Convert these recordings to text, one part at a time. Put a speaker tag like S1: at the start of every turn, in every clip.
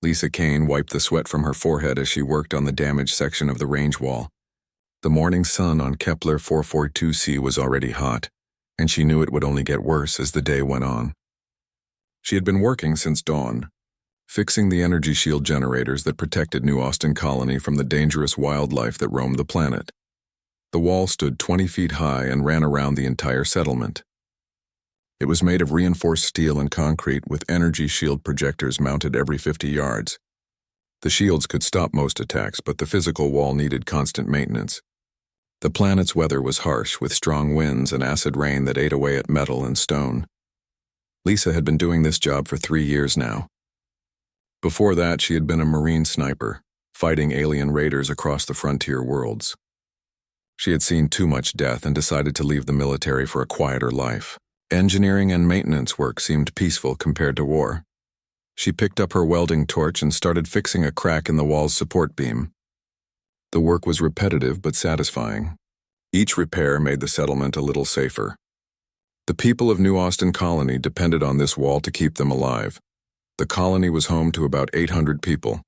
S1: Lisa Kane wiped the sweat from her forehead as she worked on the damaged section of the range wall. The morning sun on Kepler 442c was already hot, and she knew it would only get worse as the day went on. She had been working since dawn, fixing the energy shield generators that protected New Austin Colony from the dangerous wildlife that roamed the planet. The wall stood 20 feet high and ran around the entire settlement. It was made of reinforced steel and concrete with energy shield projectors mounted every 50 yards. The shields could stop most attacks, but the physical wall needed constant maintenance. The planet's weather was harsh, with strong winds and acid rain that ate away at metal and stone. Lisa had been doing this job for 3 years now. Before that, she had been a Marine sniper, fighting alien raiders across the frontier worlds. She had seen too much death and decided to leave the military for a quieter life. Engineering and maintenance work seemed peaceful compared to war. She picked up her welding torch and started fixing a crack in the wall's support beam. The work was repetitive but satisfying. Each repair made the settlement a little safer. The people of New Austin Colony depended on this wall to keep them alive. The colony was home to about 800 people.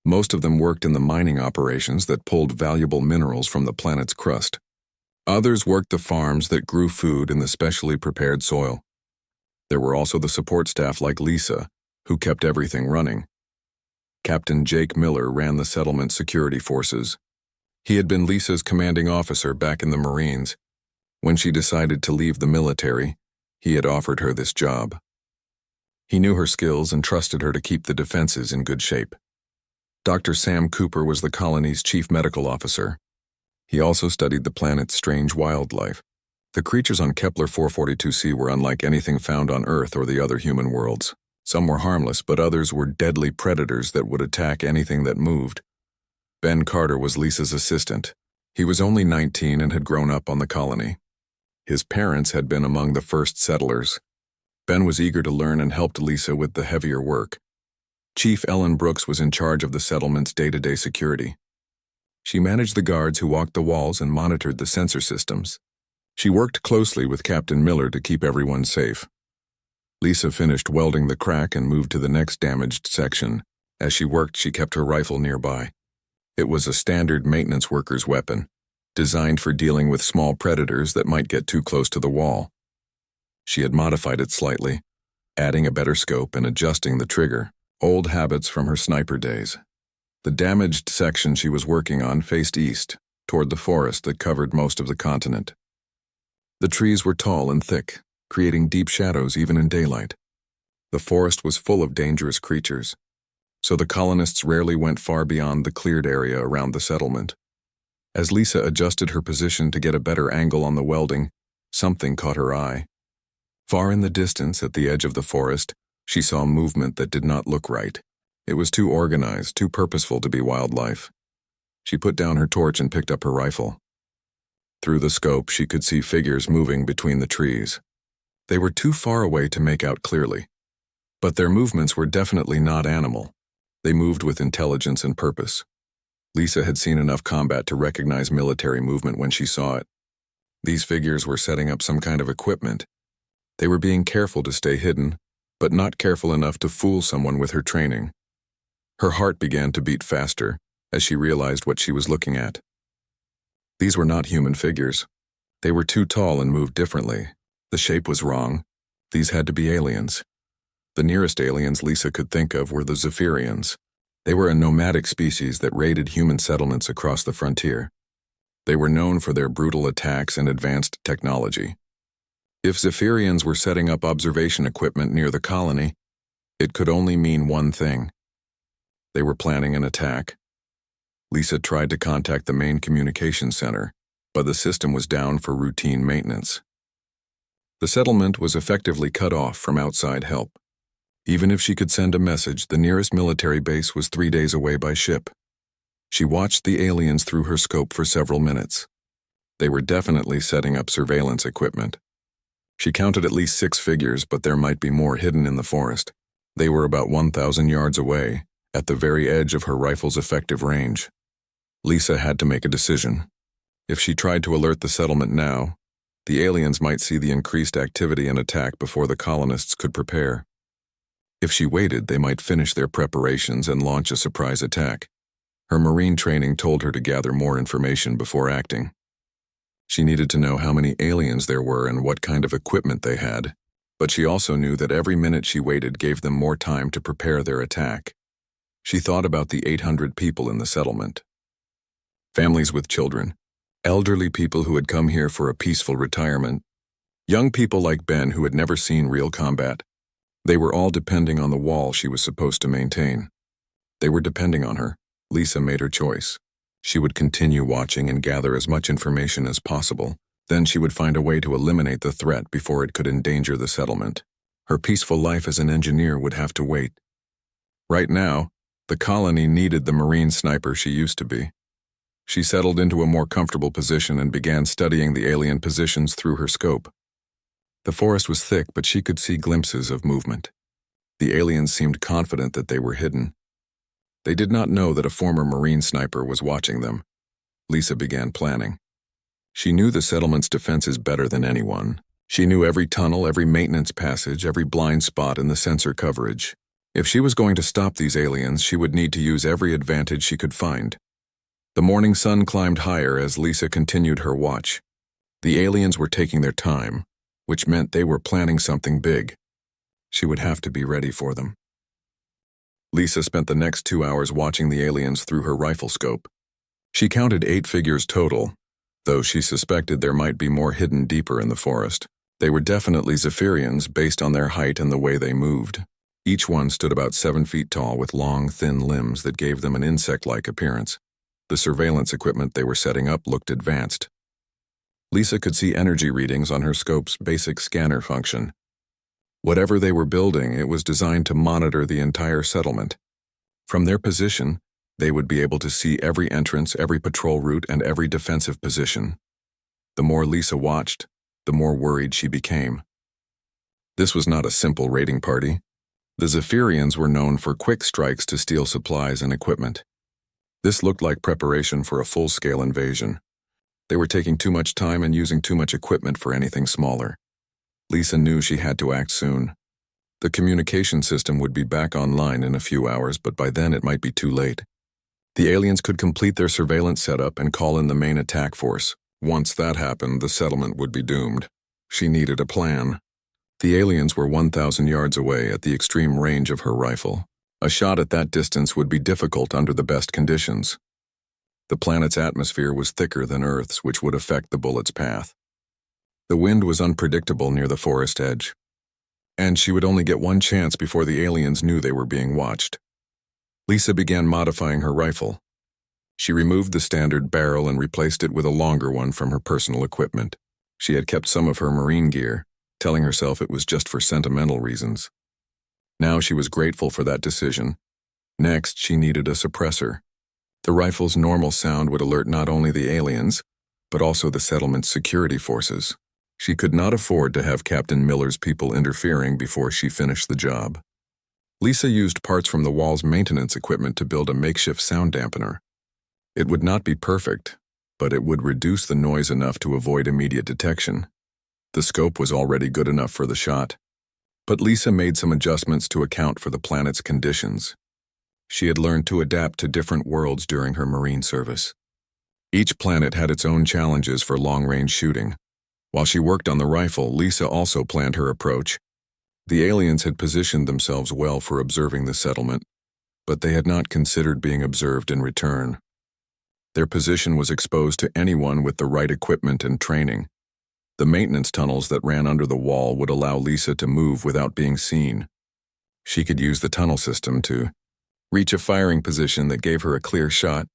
S1: Most of them worked in the mining operations that pulled valuable minerals from the planet's crust. Others worked the farms that grew food in the specially prepared soil. There were also the support staff like Lisa, who kept everything running. Captain Jake Miller ran the settlement security forces. He had been Lisa's commanding officer back in the Marines. When she decided to leave the military, he had offered her this job. He knew her skills and trusted her to keep the defenses in good shape. Dr. Sam Cooper was the colony's chief medical officer. He also studied the planet's strange wildlife. The creatures on Kepler 442c were unlike anything found on Earth or the other human worlds. Some were harmless, but others were deadly predators that would attack anything that moved. Ben Carter was Lisa's assistant. He was only 19 and had grown up on the colony. His parents had been among the first settlers. Ben was eager to learn and helped Lisa with the heavier work. Chief Ellen Brooks was in charge of the settlement's day-to-day security. She managed the guards who walked the walls and monitored the sensor systems. She worked closely with Captain Miller to keep everyone safe. Lisa finished welding the crack and moved to the next damaged section. As she worked, she kept her rifle nearby. It was a standard maintenance worker's weapon, designed for dealing with small predators that might get too close to the wall. She had modified it slightly, adding a better scope and adjusting the trigger, old habits from her sniper days. The damaged section she was working on faced east, toward the forest that covered most of the continent. The trees were tall and thick, creating deep shadows even in daylight. The forest was full of dangerous creatures, so the colonists rarely went far beyond the cleared area around the settlement. As Lisa adjusted her position to get a better angle on the welding, something caught her eye. Far in the distance, at the edge of the forest, she saw movement that did not look right. It was too organized, too purposeful to be wildlife. She put down her torch and picked up her rifle. Through the scope, she could see figures moving between the trees. They were too far away to make out clearly, but their movements were definitely not animal. They moved with intelligence and purpose. Lisa had seen enough combat to recognize military movement when she saw it. These figures were setting up some kind of equipment. They were being careful to stay hidden, but not careful enough to fool someone with her training. Her heart began to beat faster as she realized what she was looking at. These were not human figures. They were too tall and moved differently. The shape was wrong. These had to be aliens. The nearest aliens Lisa could think of were the Zephyrians. They were a nomadic species that raided human settlements across the frontier. They were known for their brutal attacks and advanced technology. If Zephyrians were setting up observation equipment near the colony, it could only mean one thing. They were planning an attack. Lisa tried to contact the main communications center, but the system was down for routine maintenance. The settlement was effectively cut off from outside help. Even if she could send a message, the nearest military base was 3 days away by ship. She watched the aliens through her scope for several minutes. They were definitely setting up surveillance equipment. She counted at least 6 figures, but there might be more hidden in the forest. They were about 1,000 yards away, at the very edge of her rifle's effective range. Lisa had to make a decision. If she tried to alert the settlement now, the aliens might see the increased activity and attack before the colonists could prepare. If she waited, they might finish their preparations and launch a surprise attack. Her Marine training told her to gather more information before acting. She needed to know how many aliens there were and what kind of equipment they had, but she also knew that every minute she waited gave them more time to prepare their attack. She thought about the 800 people in the settlement. Families with children, elderly people who had come here for a peaceful retirement, young people like Ben who had never seen real combat. They were all depending on the wall she was supposed to maintain. They were depending on her. Lisa made her choice. She would continue watching and gather as much information as possible. Then she would find a way to eliminate the threat before it could endanger the settlement. Her peaceful life as an engineer would have to wait. Right now, the colony needed the Marine sniper she used to be. She settled into a more comfortable position and began studying the alien positions through her scope. The forest was thick, but she could see glimpses of movement. The aliens seemed confident that they were hidden. They did not know that a former Marine sniper was watching them. Lisa began planning. She knew the settlement's defenses better than anyone. She knew every tunnel, every maintenance passage, every blind spot in the sensor coverage. If she was going to stop these aliens, she would need to use every advantage she could find. The morning sun climbed higher as Lisa continued her watch. The aliens were taking their time, which meant they were planning something big. She would have to be ready for them. Lisa spent the next 2 hours watching the aliens through her rifle scope. She counted 8 figures total, though she suspected there might be more hidden deeper in the forest. They were definitely Zephyrians based on their height and the way they moved. Each one stood about 7 feet tall with long, thin limbs that gave them an insect-like appearance. The surveillance equipment they were setting up looked advanced. Lisa could see energy readings on her scope's basic scanner function. Whatever they were building, it was designed to monitor the entire settlement. From their position, they would be able to see every entrance, every patrol route, and every defensive position. The more Lisa watched, the more worried she became. This was not a simple raiding party. The Zephyrians were known for quick strikes to steal supplies and equipment. This looked like preparation for a full-scale invasion. They were taking too much time and using too much equipment for anything smaller. Lisa knew she had to act soon. The communication system would be back online in a few hours, but by then it might be too late. The aliens could complete their surveillance setup and call in the main attack force. Once that happened, the settlement would be doomed. She needed a plan. The aliens were 1,000 yards away at the extreme range of her rifle. A shot at that distance would be difficult under the best conditions. The planet's atmosphere was thicker than Earth's, which would affect the bullet's path. The wind was unpredictable near the forest edge, and she would only get one chance before the aliens knew they were being watched. Lisa began modifying her rifle. She removed the standard barrel and replaced it with a longer one from her personal equipment. She had kept some of her Marine gear, telling herself it was just for sentimental reasons. Now she was grateful for that decision. Next, she needed a suppressor. The rifle's normal sound would alert not only the aliens, but also the settlement's security forces. She could not afford to have Captain Miller's people interfering before she finished the job. Lisa used parts from the wall's maintenance equipment to build a makeshift sound dampener. It would not be perfect, but it would reduce the noise enough to avoid immediate detection. The scope was already good enough for the shot, but Lisa made some adjustments to account for the planet's conditions. She had learned to adapt to different worlds during her Marine service. Each planet had its own challenges for long-range shooting. While she worked on the rifle, Lisa also planned her approach. The aliens had positioned themselves well for observing the settlement, but they had not considered being observed in return. Their position was exposed to anyone with the right equipment and training. The maintenance tunnels that ran under the wall would allow Lisa to move without being seen. She could use the tunnel system to reach a firing position that gave her a clear shot,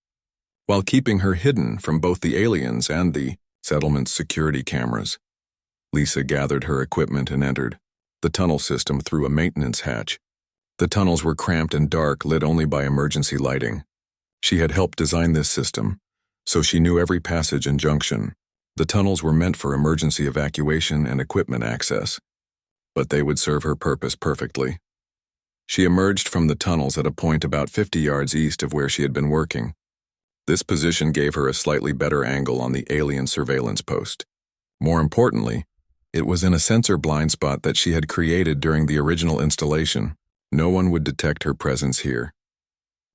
S1: while keeping her hidden from both the aliens and the settlement's security cameras. Lisa gathered her equipment and entered the tunnel system through a maintenance hatch. The tunnels were cramped and dark, lit only by emergency lighting. She had helped design this system, so she knew every passage and junction. The tunnels were meant for emergency evacuation and equipment access, but they would serve her purpose perfectly. She emerged from the tunnels at a point about 50 yards east of where she had been working. This position gave her a slightly better angle on the alien surveillance post. More importantly, it was in a sensor blind spot that she had created during the original installation. No one would detect her presence here.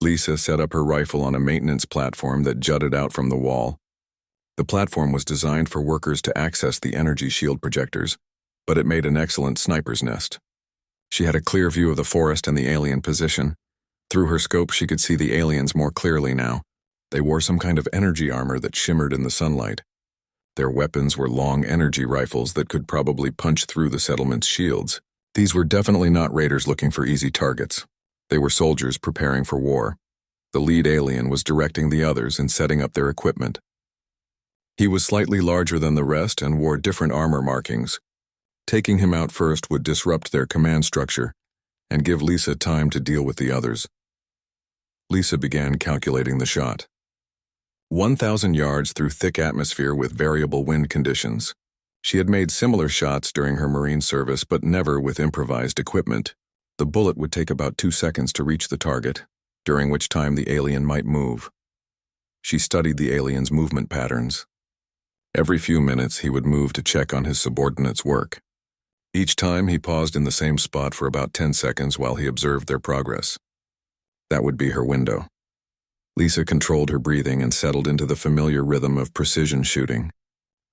S1: Lisa set up her rifle on a maintenance platform that jutted out from the wall. The platform was designed for workers to access the energy shield projectors, but it made an excellent sniper's nest. She had a clear view of the forest and the alien position. Through her scope, she could see the aliens more clearly now. They wore some kind of energy armor that shimmered in the sunlight. Their weapons were long energy rifles that could probably punch through the settlement's shields. These were definitely not raiders looking for easy targets. They were soldiers preparing for war. The lead alien was directing the others in setting up their equipment. He was slightly larger than the rest and wore different armor markings. Taking him out first would disrupt their command structure and give Lisa time to deal with the others. Lisa began calculating the shot. 1,000 yards through thick atmosphere with variable wind conditions. She had made similar shots during her Marine service, but never with improvised equipment. The bullet would take about 2 seconds to reach the target, during which time the alien might move. She studied the alien's movement patterns. Every few minutes, he would move to check on his subordinates' work. Each time, he paused in the same spot for about 10 seconds while he observed their progress. That would be her window. Lisa controlled her breathing and settled into the familiar rhythm of precision shooting.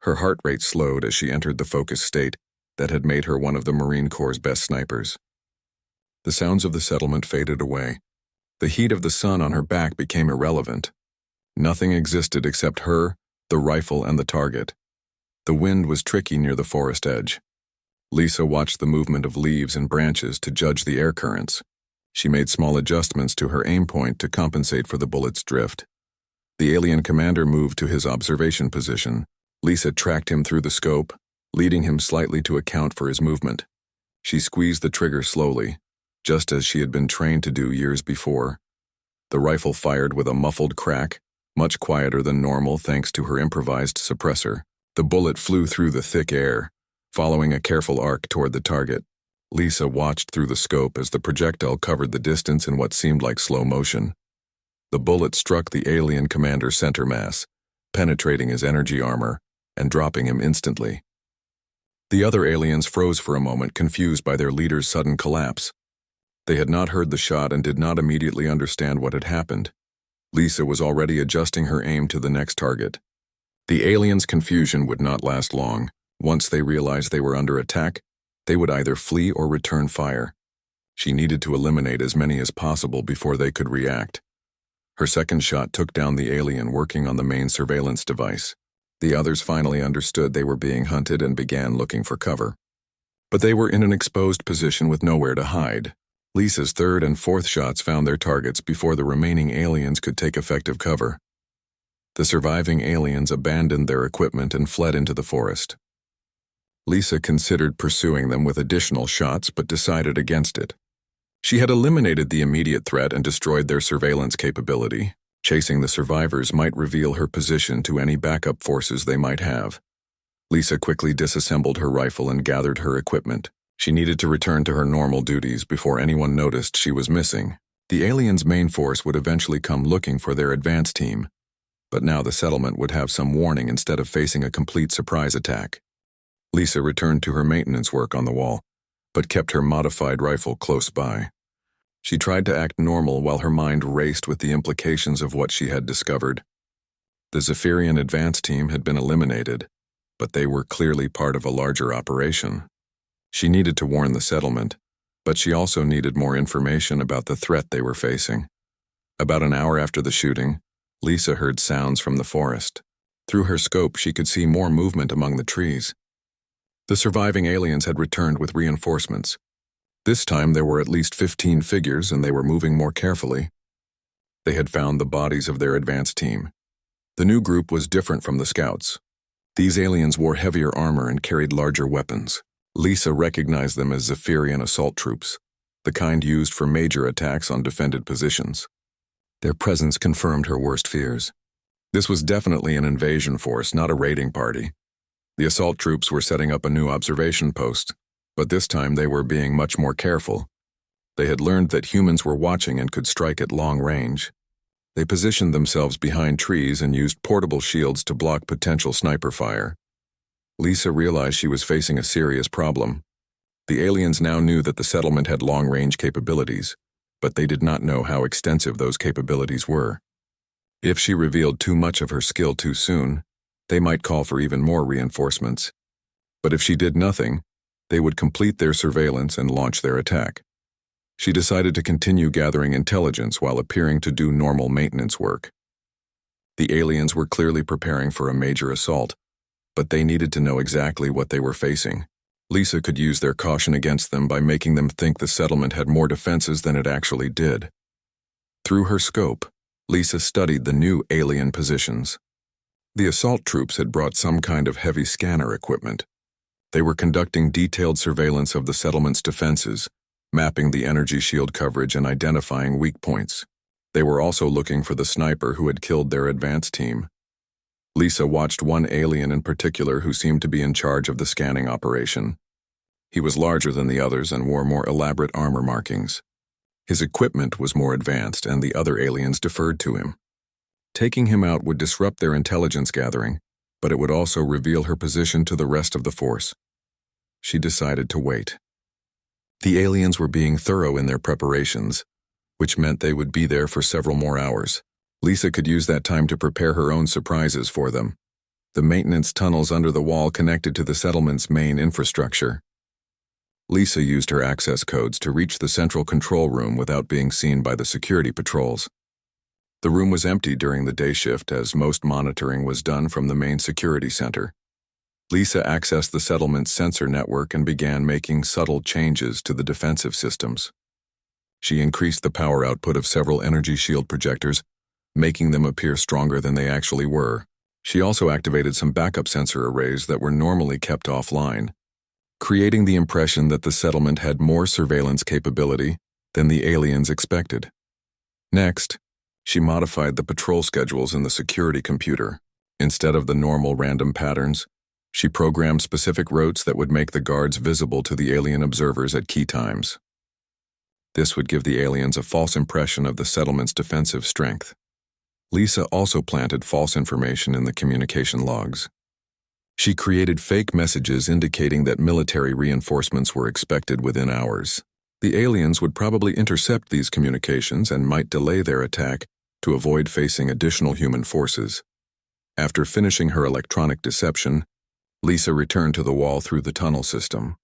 S1: Her heart rate slowed as she entered the focused state that had made her one of the Marine Corps' best snipers. The sounds of the settlement faded away. The heat of the sun on her back became irrelevant. Nothing existed except her, the rifle, and the target. The wind was tricky near the forest edge. Lisa watched the movement of leaves and branches to judge the air currents. She made small adjustments to her aim point to compensate for the bullet's drift. The alien commander moved to his observation position. Lisa tracked him through the scope, leading him slightly to account for his movement. She squeezed the trigger slowly, just as she had been trained to do years before. The rifle fired with a muffled crack, much quieter than normal thanks to her improvised suppressor. The bullet flew through the thick air, following a careful arc toward the target. Lisa watched through the scope as the projectile covered the distance in what seemed like slow motion. The bullet struck the alien commander's center mass, penetrating his energy armor and dropping him instantly. The other aliens froze for a moment, confused by their leader's sudden collapse. They had not heard the shot and did not immediately understand what had happened. Lisa was already adjusting her aim to the next target. The aliens' confusion would not last long. Once they realized they were under attack, they would either flee or return fire. She needed to eliminate as many as possible before they could react. Her second shot took down the alien working on the main surveillance device. The others finally understood they were being hunted and began looking for cover. But they were in an exposed position with nowhere to hide. Lisa's third and fourth shots found their targets before the remaining aliens could take effective cover. The surviving aliens abandoned their equipment and fled into the forest. Lisa considered pursuing them with additional shots but decided against it. She had eliminated the immediate threat and destroyed their surveillance capability. Chasing the survivors might reveal her position to any backup forces they might have. Lisa quickly disassembled her rifle and gathered her equipment. She needed to return to her normal duties before anyone noticed she was missing. The aliens' main force would eventually come looking for their advance team, but now the settlement would have some warning instead of facing a complete surprise attack. Lisa returned to her maintenance work on the wall, but kept her modified rifle close by. She tried to act normal while her mind raced with the implications of what she had discovered. The Zephyrian advance team had been eliminated, but they were clearly part of a larger operation. She needed to warn the settlement, but she also needed more information about the threat they were facing. About an hour after the shooting, Lisa heard sounds from the forest. Through her scope, she could see more movement among the trees. The surviving aliens had returned with reinforcements. This time there were at least 15 figures, and they were moving more carefully. They had found the bodies of their advance team. The new group was different from the scouts. These aliens wore heavier armor and carried larger weapons. Lisa recognized them as Zephyrian assault troops, the kind used for major attacks on defended positions. Their presence confirmed her worst fears. This was definitely an invasion force, not a raiding party. The assault troops were setting up a new observation post, but this time they were being much more careful. They had learned that humans were watching and could strike at long range. They positioned themselves behind trees and used portable shields to block potential sniper fire. Lisa realized she was facing a serious problem. The aliens now knew that the settlement had long-range capabilities, but they did not know how extensive those capabilities were. If she revealed too much of her skill too soon, they might call for even more reinforcements. But if she did nothing, they would complete their surveillance and launch their attack. She decided to continue gathering intelligence while appearing to do normal maintenance work. The aliens were clearly preparing for a major assault, but they needed to know exactly what they were facing. Lisa could use their caution against them by making them think the settlement had more defenses than it actually did. Through her scope, Lisa studied the new alien positions. The assault troops had brought some kind of heavy scanner equipment. They were conducting detailed surveillance of the settlement's defenses, mapping the energy shield coverage and identifying weak points. They were also looking for the sniper who had killed their advance team. Lisa watched one alien in particular who seemed to be in charge of the scanning operation. He was larger than the others and wore more elaborate armor markings. His equipment was more advanced, and the other aliens deferred to him. Taking him out would disrupt their intelligence gathering, but it would also reveal her position to the rest of the force. She decided to wait. The aliens were being thorough in their preparations, which meant they would be there for several more hours. Lisa could use that time to prepare her own surprises for them. The maintenance tunnels under the wall connected to the settlement's main infrastructure. Lisa used her access codes to reach the central control room without being seen by the security patrols. The room was empty during the day shift as most monitoring was done from the main security center. Lisa accessed the settlement's sensor network and began making subtle changes to the defensive systems. She increased the power output of several energy shield projectors, making them appear stronger than they actually were. She also activated some backup sensor arrays that were normally kept offline, creating the impression that the settlement had more surveillance capability than the aliens expected. Next, she modified the patrol schedules in the security computer. Instead of the normal random patterns, she programmed specific routes that would make the guards visible to the alien observers at key times. This would give the aliens a false impression of the settlement's defensive strength. Lisa also planted false information in the communication logs. She created fake messages indicating that military reinforcements were expected within hours. The aliens would probably intercept these communications and might delay their attack to avoid facing additional human forces. After finishing her electronic deception, Lisa returned to the wall through the tunnel system.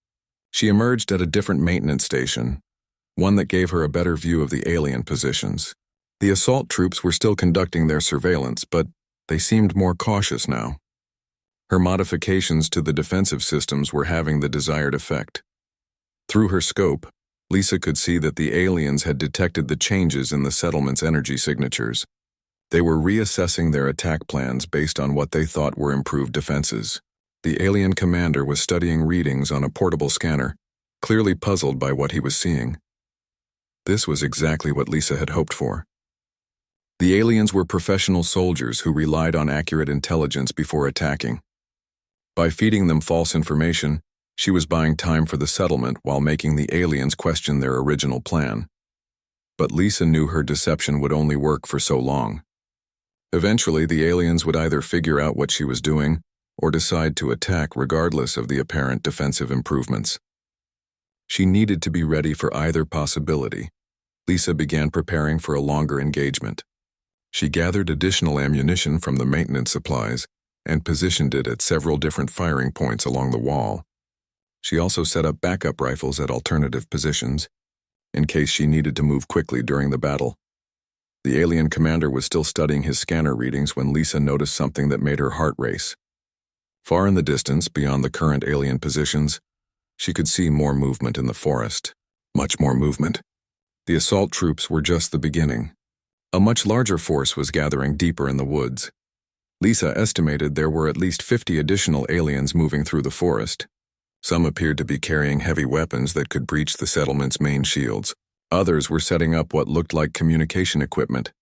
S1: She emerged at a different maintenance station, one that gave her a better view of the alien positions. The assault troops were still conducting their surveillance, but they seemed more cautious now. Her modifications to the defensive systems were having the desired effect. Through her scope, Lisa could see that the aliens had detected the changes in the settlement's energy signatures. They were reassessing their attack plans based on what they thought were improved defenses. The alien commander was studying readings on a portable scanner, clearly puzzled by what he was seeing. This was exactly what Lisa had hoped for. The aliens were professional soldiers who relied on accurate intelligence before attacking. By feeding them false information, she was buying time for the settlement while making the aliens question their original plan. But Lisa knew her deception would only work for so long. Eventually, the aliens would either figure out what she was doing or decide to attack regardless of the apparent defensive improvements. She needed to be ready for either possibility. Lisa began preparing for a longer engagement. She gathered additional ammunition from the maintenance supplies and positioned it at several different firing points along the wall. She also set up backup rifles at alternative positions, in case she needed to move quickly during the battle. The alien commander was still studying his scanner readings when Lisa noticed something that made her heart race. Far in the distance, beyond the current alien positions, she could see more movement in the forest. Much more movement. The assault troops were just the beginning. A much larger force was gathering deeper in the woods. Lisa estimated there were at least 50 additional aliens moving through the forest. Some appeared to be carrying heavy weapons that could breach the settlement's main shields. Others were setting up what looked like communication equipment,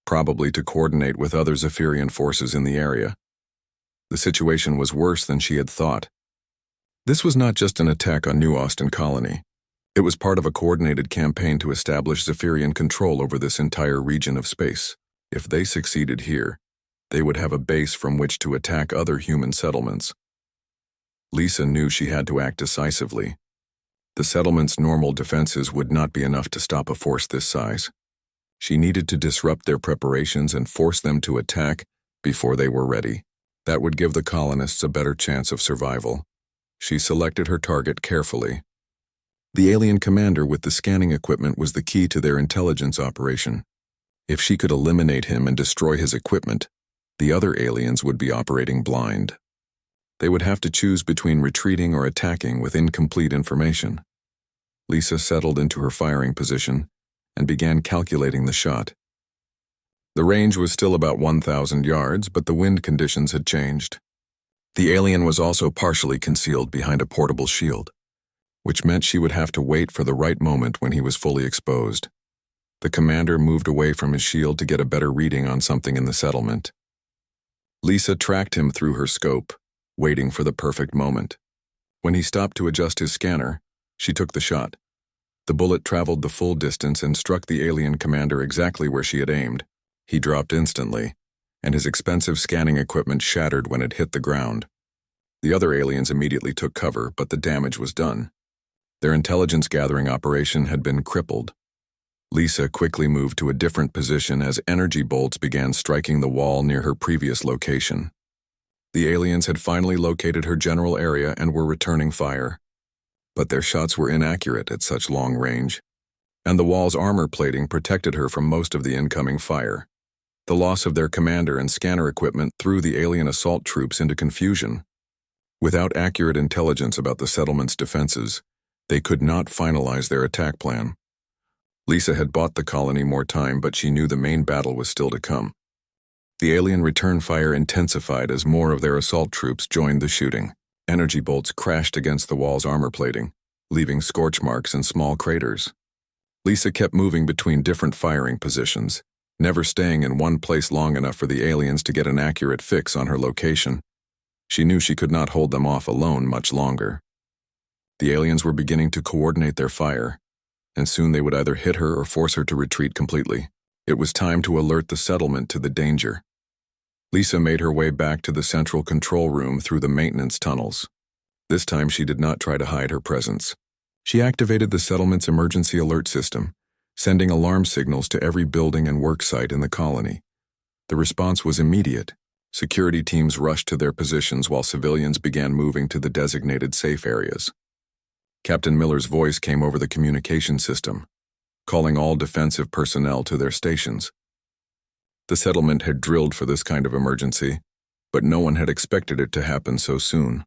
S1: probably to coordinate with other Zephyrian forces in the area. The situation was worse than she had thought. This was not just an attack on New Austin Colony. It was part of a coordinated campaign to establish Zephyrian control over this entire region of space. If they succeeded here, they would have a base from which to attack other human settlements. Lisa knew she had to act decisively. The settlement's normal defenses would not be enough to stop a force this size. She needed to disrupt their preparations and force them to attack before they were ready. That would give the colonists a better chance of survival. She selected her target carefully. The alien commander with the scanning equipment was the key to their intelligence operation. If she could eliminate him and destroy his equipment, the other aliens would be operating blind. They would have to choose between retreating or attacking with incomplete information. Lisa settled into her firing position and began calculating the shot. The range was still about 1,000 yards, but the wind conditions had changed. The alien was also partially concealed behind a portable shield, which meant she would have to wait for the right moment when he was fully exposed. The commander moved away from his shield to get a better reading on something in the settlement. Lisa tracked him through her scope, waiting for the perfect moment. When he stopped to adjust his scanner, she took the shot. The bullet traveled the full distance and struck the alien commander exactly where she had aimed. He dropped instantly, and his expensive scanning equipment shattered when it hit the ground. The other aliens immediately took cover, but the damage was done. Their intelligence-gathering operation had been crippled. Lisa quickly moved to a different position as energy bolts began striking the wall near her previous location. The aliens had finally located her general area and were returning fire. But their shots were inaccurate at such long range, and the wall's armor plating protected her from most of the incoming fire. The loss of their commander and scanner equipment threw the alien assault troops into confusion. Without accurate intelligence about the settlement's defenses, they could not finalize their attack plan. Lisa had bought the colony more time, but she knew the main battle was still to come. The alien return fire intensified as more of their assault troops joined the shooting. Energy bolts crashed against the wall's armor plating, leaving scorch marks and small craters. Lisa kept moving between different firing positions, never staying in one place long enough for the aliens to get an accurate fix on her location. She knew she could not hold them off alone much longer. The aliens were beginning to coordinate their fire, and soon they would either hit her or force her to retreat completely. It was time to alert the settlement to the danger. Lisa made her way back to the central control room through the maintenance tunnels. This time she did not try to hide her presence. She activated the settlement's emergency alert system, sending alarm signals to every building and work site in the colony. The response was immediate. Security teams rushed to their positions while civilians began moving to the designated safe areas. Captain Miller's voice came over the communication system, calling all defensive personnel to their stations. The settlement had drilled for this kind of emergency, but no one had expected it to happen so soon.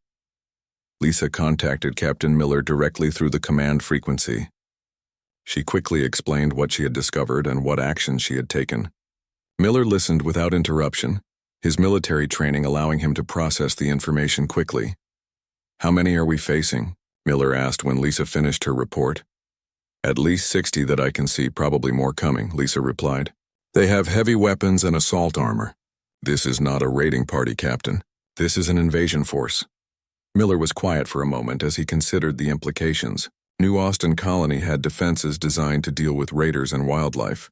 S1: Lisa contacted Captain Miller directly through the command frequency. She quickly explained what she had discovered and what actions she had taken. Miller listened without interruption, his military training allowing him to process the information quickly. "How many are we facing?" Miller asked when Lisa finished her report. "At least 60 that I can see, probably more coming," Lisa replied. "They have heavy weapons and assault armor. This is not a raiding party, Captain. This is an invasion force." Miller was quiet for a moment as he considered the implications. New Austin Colony had defenses designed to deal with raiders and wildlife,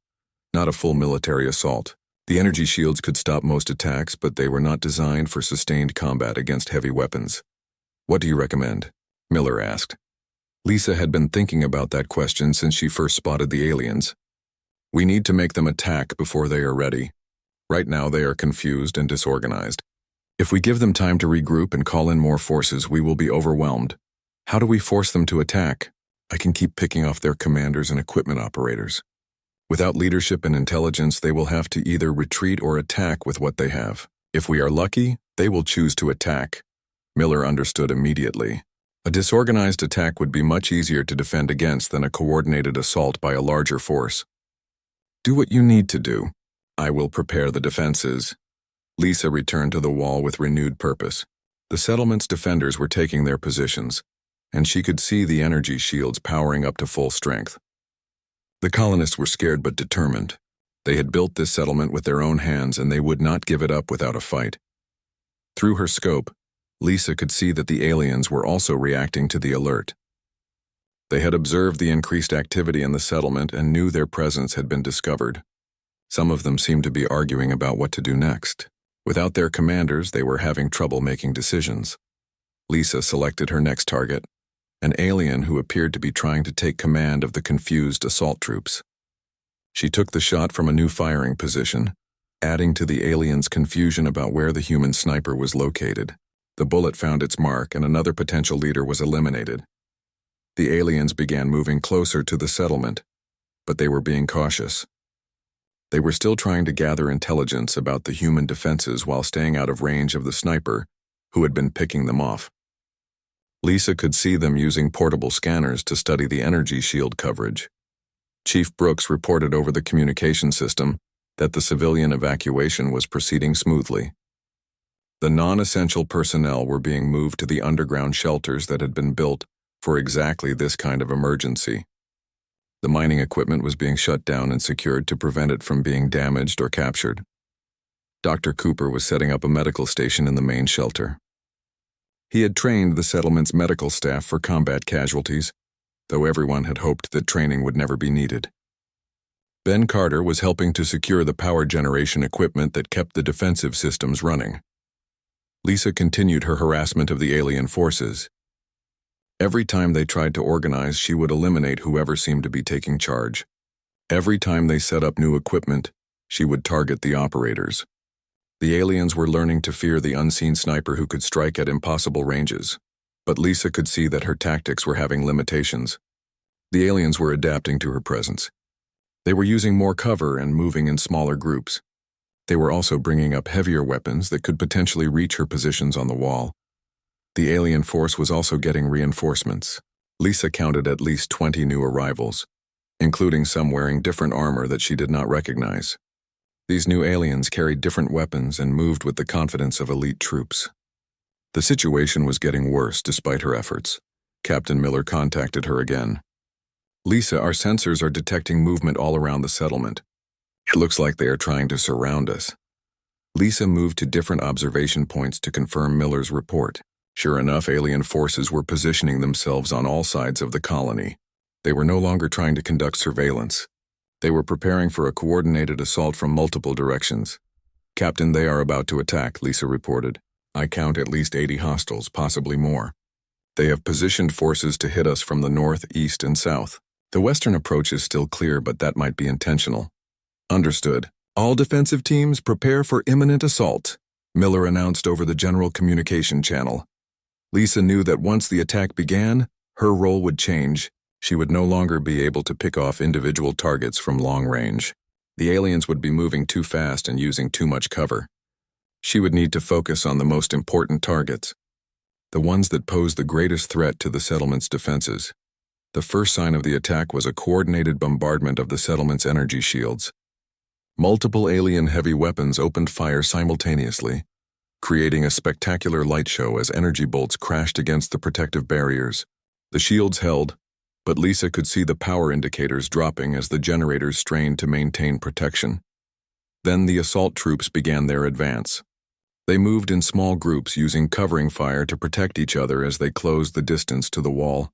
S1: not a full military assault. The energy shields could stop most attacks, but they were not designed for sustained combat against heavy weapons. "What do you recommend?" Miller asked. Lisa had been thinking about that question since she first spotted the aliens. "We need to make them attack before they are ready. Right now they are confused and disorganized. If we give them time to regroup and call in more forces, we will be overwhelmed. How do we force them to attack? I can keep picking off their commanders and equipment operators. Without leadership and intelligence, they will have to either retreat or attack with what they have. If we are lucky, they will choose to attack." Miller understood immediately. A disorganized attack would be much easier to defend against than a coordinated assault by a larger force. "Do what you need to do. I will prepare the defenses." Lisa returned to the wall with renewed purpose. The settlement's defenders were taking their positions, and she could see the energy shields powering up to full strength. The colonists were scared but determined. They had built this settlement with their own hands, and they would not give it up without a fight. Through her scope, Lisa could see that the aliens were also reacting to the alert. They had observed the increased activity in the settlement and knew their presence had been discovered. Some of them seemed to be arguing about what to do next. Without their commanders, they were having trouble making decisions. Lisa selected her next target, an alien who appeared to be trying to take command of the confused assault troops. She took the shot from a new firing position, adding to the alien's confusion about where the human sniper was located. The bullet found its mark and another potential leader was eliminated. The aliens began moving closer to the settlement, but they were being cautious. They were still trying to gather intelligence about the human defenses while staying out of range of the sniper, who had been picking them off. Lisa could see them using portable scanners to study the energy shield coverage. Chief Brooks reported over the communication system that the civilian evacuation was proceeding smoothly. The non-essential personnel were being moved to the underground shelters that had been built for exactly this kind of emergency. The mining equipment was being shut down and secured to prevent it from being damaged or captured. Dr. Cooper was setting up a medical station in the main shelter. He had trained the settlement's medical staff for combat casualties, though everyone had hoped that training would never be needed. Ben Carter was helping to secure the power generation equipment that kept the defensive systems running. Lisa continued her harassment of the alien forces. Every time they tried to organize, she would eliminate whoever seemed to be taking charge. Every time they set up new equipment, she would target the operators. The aliens were learning to fear the unseen sniper who could strike at impossible ranges, but Lisa could see that her tactics were having limitations. The aliens were adapting to her presence. They were using more cover and moving in smaller groups. They were also bringing up heavier weapons that could potentially reach her positions on the wall. The alien force was also getting reinforcements. Lisa counted at least 20 new arrivals, including some wearing different armor that she did not recognize. These new aliens carried different weapons and moved with the confidence of elite troops. The situation was getting worse despite her efforts. Captain Miller contacted her again. "Lisa, our sensors are detecting movement all around the settlement. It looks like they are trying to surround us." Lisa moved to different observation points to confirm Miller's report. Sure enough, alien forces were positioning themselves on all sides of the colony. They were no longer trying to conduct surveillance. They were preparing for a coordinated assault from multiple directions. "Captain, they are about to attack," Lisa reported. "I count at least 80 hostiles, possibly more. They have positioned forces to hit us from the north, east, and south. The western approach is still clear, but that might be intentional." "Understood. All defensive teams prepare for imminent assault," Miller announced over the general communication channel. Lisa knew that once the attack began, her role would change. She would no longer be able to pick off individual targets from long range. The aliens would be moving too fast and using too much cover. She would need to focus on the most important targets, the ones that posed the greatest threat to the settlement's defenses. The first sign of the attack was a coordinated bombardment of the settlement's energy shields. Multiple alien heavy weapons opened fire simultaneously, creating a spectacular light show as energy bolts crashed against the protective barriers. The shields held, but Lisa could see the power indicators dropping as the generators strained to maintain protection. Then the assault troops began their advance. They moved in small groups using covering fire to protect each other as they closed the distance to the wall.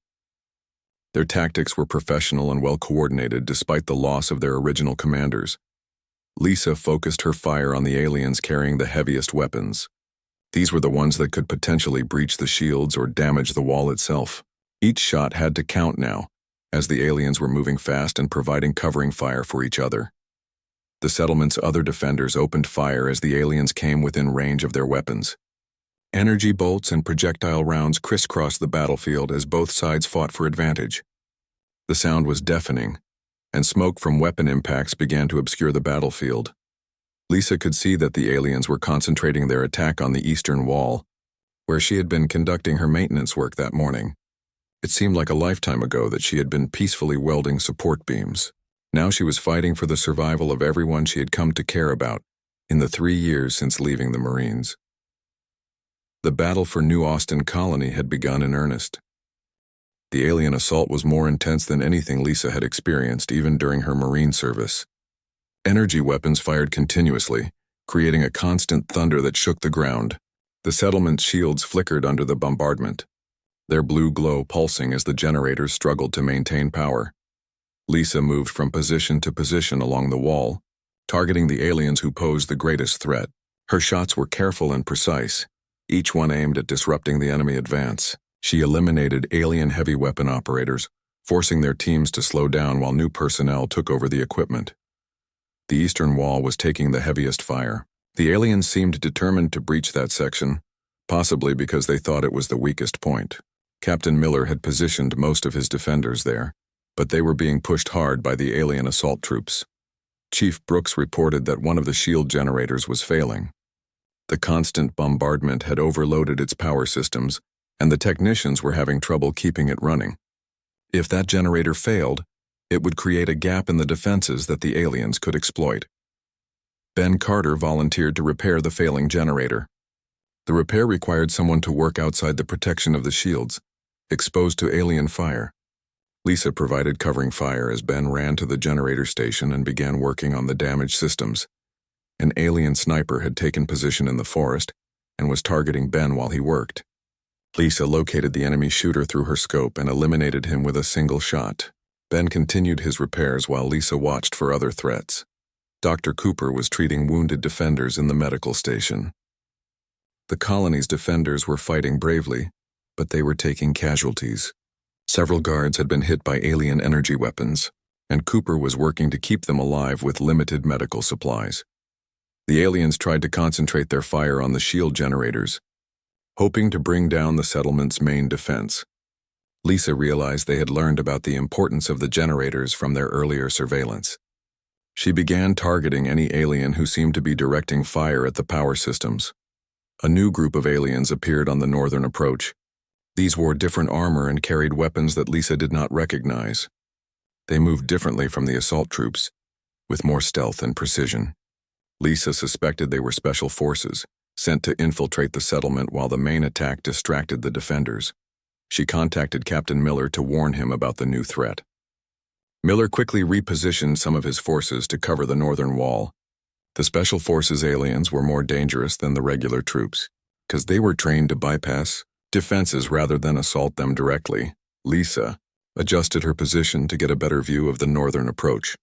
S1: Their tactics were professional and well coordinated despite the loss of their original commanders. Lisa focused her fire on the aliens carrying the heaviest weapons. These were the ones that could potentially breach the shields or damage the wall itself. Each shot had to count now, as the aliens were moving fast and providing covering fire for each other. The settlement's other defenders opened fire as the aliens came within range of their weapons. Energy bolts and projectile rounds crisscrossed the battlefield as both sides fought for advantage. The sound was deafening, and smoke from weapon impacts began to obscure the battlefield. Lisa could see that the aliens were concentrating their attack on the eastern wall, where she had been conducting her maintenance work that morning. It seemed like a lifetime ago that she had been peacefully welding support beams. Now she was fighting for the survival of everyone she had come to care about in the 3 years since leaving the Marines. The battle for New Austin Colony had begun in earnest. The alien assault was more intense than anything Lisa had experienced even during her Marine service. Energy weapons fired continuously, creating a constant thunder that shook the ground. The settlement's shields flickered under the bombardment, their blue glow pulsing as the generators struggled to maintain power. Lisa moved from position to position along the wall, targeting the aliens who posed the greatest threat. Her shots were careful and precise, each one aimed at disrupting the enemy advance. She eliminated alien heavy weapon operators, forcing their teams to slow down while new personnel took over the equipment. The eastern wall was taking the heaviest fire. The aliens seemed determined to breach that section, possibly because they thought it was the weakest point. Captain Miller had positioned most of his defenders there, but they were being pushed hard by the alien assault troops. Chief Brooks reported that one of the shield generators was failing. The constant bombardment had overloaded its power systems, and the technicians were having trouble keeping it running. If that generator failed, it would create a gap in the defenses that the aliens could exploit. Ben Carter volunteered to repair the failing generator. The repair required someone to work outside the protection of the shields, exposed to alien fire. Lisa provided covering fire as Ben ran to the generator station and began working on the damaged systems. An alien sniper had taken position in the forest and was targeting Ben while he worked. Lisa located the enemy shooter through her scope and eliminated him with a single shot. Ben continued his repairs while Lisa watched for other threats. Dr. Cooper was treating wounded defenders in the medical station. The colony's defenders were fighting bravely, but they were taking casualties. Several guards had been hit by alien energy weapons, and Cooper was working to keep them alive with limited medical supplies. The aliens tried to concentrate their fire on the shield generators, hoping to bring down the settlement's main defense. Lisa realized they had learned about the importance of the generators from their earlier surveillance. She began targeting any alien who seemed to be directing fire at the power systems. A new group of aliens appeared on the northern approach. These wore different armor and carried weapons that Lisa did not recognize. They moved differently from the assault troops, with more stealth and precision. Lisa suspected they were special forces, sent to infiltrate the settlement while the main attack distracted the defenders. She contacted Captain Miller to warn him about the new threat. Miller quickly repositioned some of his forces to cover the northern wall. The Special Forces aliens were more dangerous than the regular troops, because they were trained to bypass defenses rather than assault them directly. Lisa adjusted her position to get a better view of the northern approach.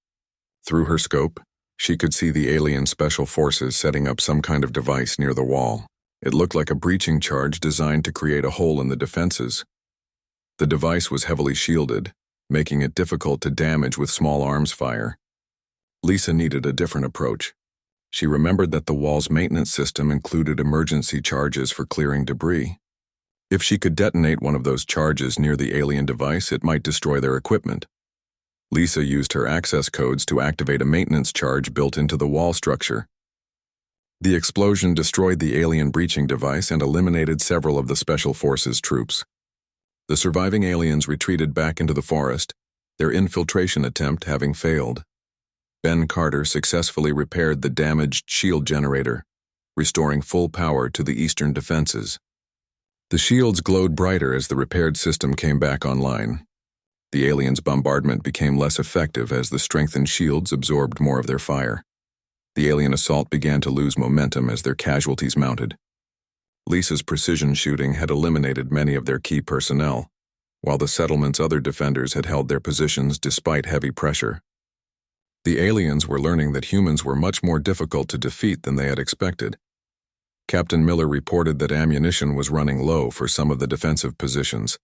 S1: Through her scope, she could see the alien Special Forces setting up some kind of device near the wall. It looked like a breaching charge designed to create a hole in the defenses. The device was heavily shielded, making it difficult to damage with small arms fire. Lisa needed a different approach. She remembered that the wall's maintenance system included emergency charges for clearing debris. If she could detonate one of those charges near the alien device, it might destroy their equipment. Lisa used her access codes to activate a maintenance charge built into the wall structure. The explosion destroyed the alien breaching device and eliminated several of the Special Forces troops. The surviving aliens retreated back into the forest, their infiltration attempt having failed. Ben Carter successfully repaired the damaged shield generator, restoring full power to the eastern defenses. The shields glowed brighter as the repaired system came back online. The aliens' bombardment became less effective as the strengthened shields absorbed more of their fire. The alien assault began to lose momentum as their casualties mounted. Lisa's precision shooting had eliminated many of their key personnel, while the settlement's other defenders had held their positions despite heavy pressure. The aliens were learning that humans were much more difficult to defeat than they had expected. Captain Miller reported that ammunition was running low for some of the defensive positions.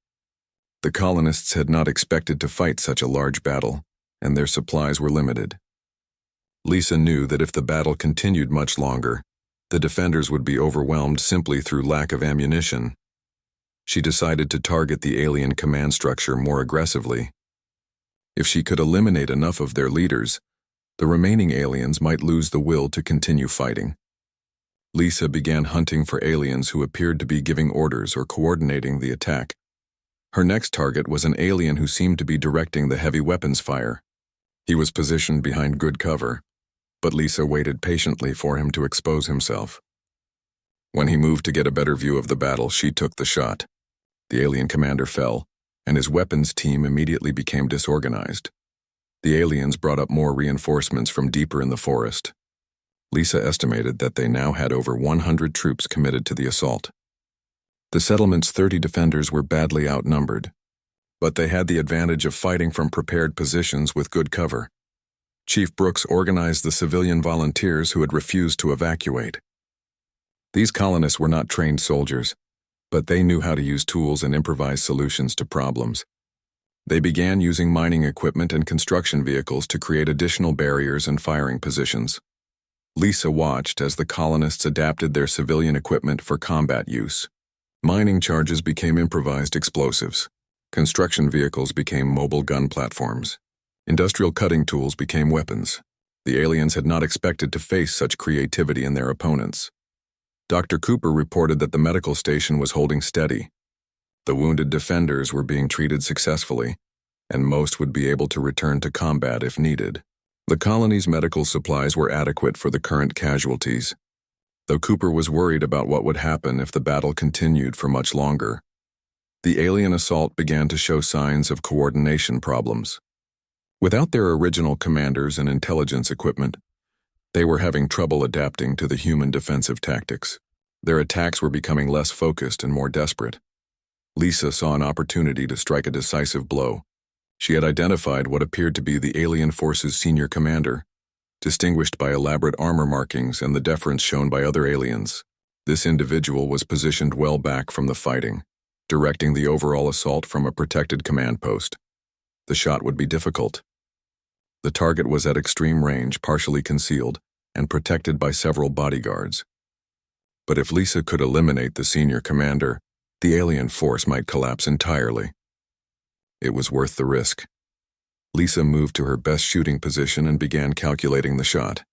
S1: The colonists had not expected to fight such a large battle, and their supplies were limited. Lisa knew that if the battle continued much longer, the defenders would be overwhelmed simply through lack of ammunition. She decided to target the alien command structure more aggressively. If she could eliminate enough of their leaders, the remaining aliens might lose the will to continue fighting. Lisa began hunting for aliens who appeared to be giving orders or coordinating the attack. Her next target was an alien who seemed to be directing the heavy weapons fire. He was positioned behind good cover, but Lisa waited patiently for him to expose himself. When he moved to get a better view of the battle, she took the shot. The alien commander fell, and his weapons team immediately became disorganized. The aliens brought up more reinforcements from deeper in the forest. Lisa estimated that they now had over 100 troops committed to the assault. The settlement's 30 defenders were badly outnumbered, but they had the advantage of fighting from prepared positions with good cover. Chief Brooks organized the civilian volunteers who had refused to evacuate. These colonists were not trained soldiers. but they knew how to use tools and improvise solutions to problems. They began using mining equipment and construction vehicles to create additional barriers and firing positions. Lisa watched as the colonists adapted their civilian equipment for combat use. Mining charges became improvised explosives. Construction vehicles became mobile gun platforms. Industrial cutting tools became weapons. The aliens had not expected to face such creativity in their opponents. Dr. Cooper reported that the medical station was holding steady. The wounded defenders were being treated successfully, and most would be able to return to combat if needed. The colony's medical supplies were adequate for the current casualties, though Cooper was worried about what would happen if the battle continued for much longer. The alien assault began to show signs of coordination problems. Without their original commanders and intelligence equipment, they were having trouble adapting to the human defensive tactics. Their attacks were becoming less focused and more desperate. Lisa saw an opportunity to strike a decisive blow. She had identified what appeared to be the alien force's senior commander, distinguished by elaborate armor markings and the deference shown by other aliens. This individual was positioned well back from the fighting, directing the overall assault from a protected command post. The shot would be difficult. The target was at extreme range, partially concealed, and protected by several bodyguards. But if Lisa could eliminate the senior commander, the alien force might collapse entirely. It was worth the risk. Lisa moved to her best shooting position and began calculating the shot.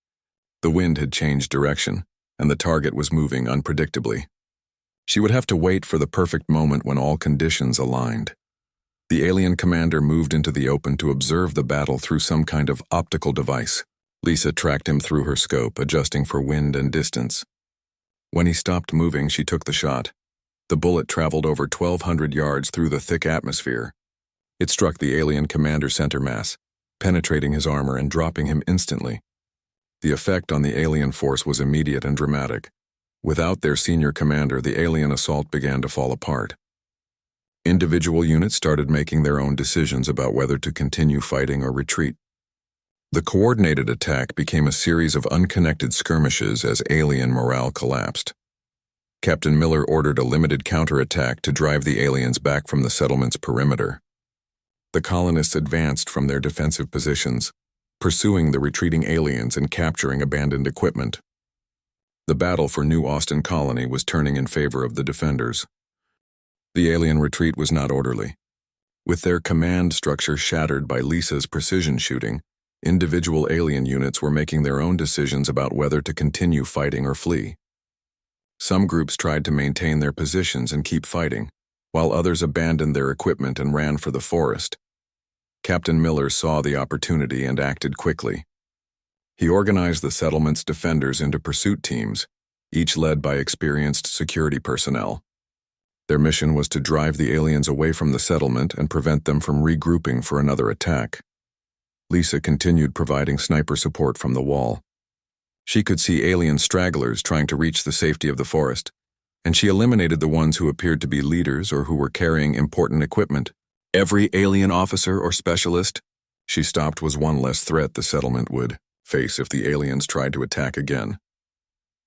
S1: The wind had changed direction, and the target was moving unpredictably. She would have to wait for the perfect moment when all conditions aligned. The alien commander moved into the open to observe the battle through some kind of optical device. Lisa tracked him through her scope, adjusting for wind and distance. When he stopped moving, she took the shot. The bullet traveled over 1,200 yards through the thick atmosphere. It struck the alien commander's center mass, penetrating his armor and dropping him instantly. The effect on the alien force was immediate and dramatic. Without their senior commander, the alien assault began to fall apart. Individual units started making their own decisions about whether to continue fighting or retreat. The coordinated attack became a series of unconnected skirmishes as alien morale collapsed. Captain Miller ordered a limited counterattack to drive the aliens back from the settlement's perimeter. The colonists advanced from their defensive positions, pursuing the retreating aliens and capturing abandoned equipment. The battle for New Austin Colony was turning in favor of the defenders. The alien retreat was not orderly. With their command structure shattered by Lisa's precision shooting, individual alien units were making their own decisions about whether to continue fighting or flee. Some groups tried to maintain their positions and keep fighting, while others abandoned their equipment and ran for the forest. Captain Miller saw the opportunity and acted quickly. He organized the settlement's defenders into pursuit teams, each led by experienced security personnel. Their mission was to drive the aliens away from the settlement and prevent them from regrouping for another attack. Lisa continued providing sniper support from the wall. She could see alien stragglers trying to reach the safety of the forest, and she eliminated the ones who appeared to be leaders or who were carrying important equipment. Every alien officer or specialist she stopped was one less threat the settlement would face if the aliens tried to attack again.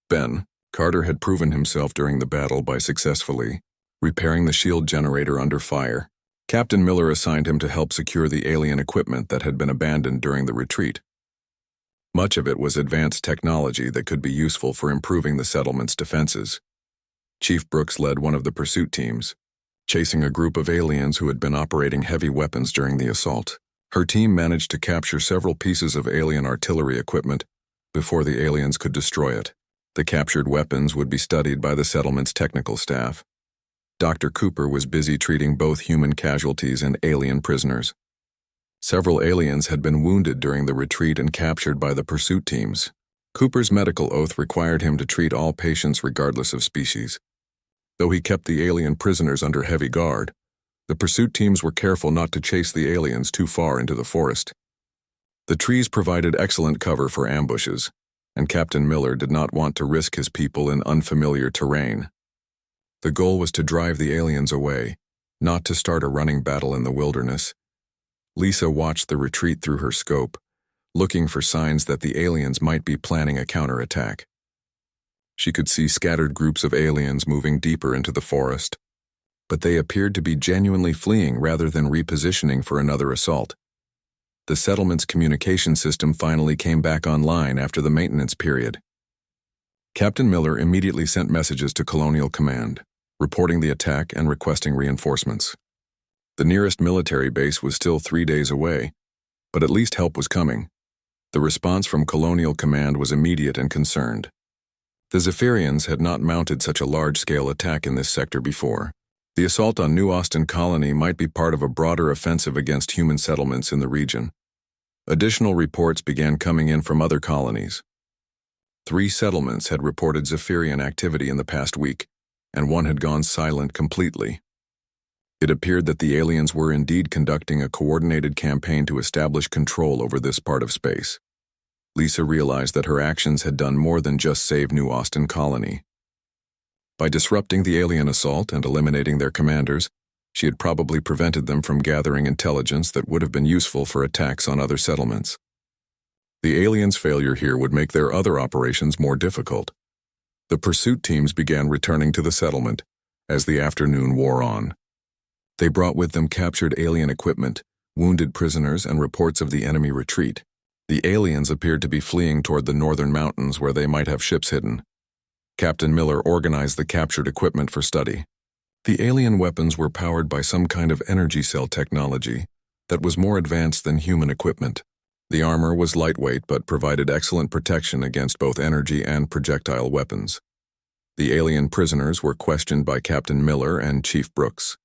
S1: Ben Carter had proven himself during the battle by successfully repairing the shield generator under fire. Captain Miller assigned him to help secure the alien equipment that had been abandoned during the retreat. Much of it was advanced technology that could be useful for improving the settlement's defenses. Chief Brooks led one of the pursuit teams, chasing a group of aliens who had been operating heavy weapons during the assault. Her team managed to capture several pieces of alien artillery equipment before the aliens could destroy it. The captured weapons would be studied by the settlement's technical staff. Dr. Cooper was busy treating both human casualties and alien prisoners. Several aliens had been wounded during the retreat and captured by the pursuit teams. Cooper's medical oath required him to treat all patients regardless of species. Though he kept the alien prisoners under heavy guard, the pursuit teams were careful not to chase the aliens too far into the forest. The trees provided excellent cover for ambushes, and Captain Miller did not want to risk his people in unfamiliar terrain. The goal was to drive the aliens away, not to start a running battle in the wilderness. Lisa watched the retreat through her scope, looking for signs that the aliens might be planning a counterattack. She could see scattered groups of aliens moving deeper into the forest, but they appeared to be genuinely fleeing rather than repositioning for another assault. The settlement's communication system finally came back online after the maintenance period. Captain Miller immediately sent messages to Colonial Command, reporting the attack and requesting reinforcements. The nearest military base was still 3 days away, but at least help was coming. The response from Colonial Command was immediate and concerned. The Zephyrians had not mounted such a large-scale attack in this sector before. The assault on New Austin Colony might be part of a broader offensive against human settlements in the region. Additional reports began coming in from other colonies. 3 settlements had reported Zephyrian activity in the past week, and 1 had gone silent completely. It appeared that the aliens were indeed conducting a coordinated campaign to establish control over this part of space. Lisa realized that her actions had done more than just save New Austin Colony. By disrupting the alien assault and eliminating their commanders, she had probably prevented them from gathering intelligence that would have been useful for attacks on other settlements. The aliens' failure here would make their other operations more difficult. The pursuit teams began returning to the settlement as the afternoon wore on. They brought with them captured alien equipment, wounded prisoners, and reports of the enemy retreat. The aliens appeared to be fleeing toward the northern mountains where they might have ships hidden. Captain Miller organized the captured equipment for study. The alien weapons were powered by some kind of energy cell technology that was more advanced than human equipment. The armor was lightweight but provided excellent protection against both energy and projectile weapons. The alien prisoners were questioned by Captain Miller and Chief Brooks.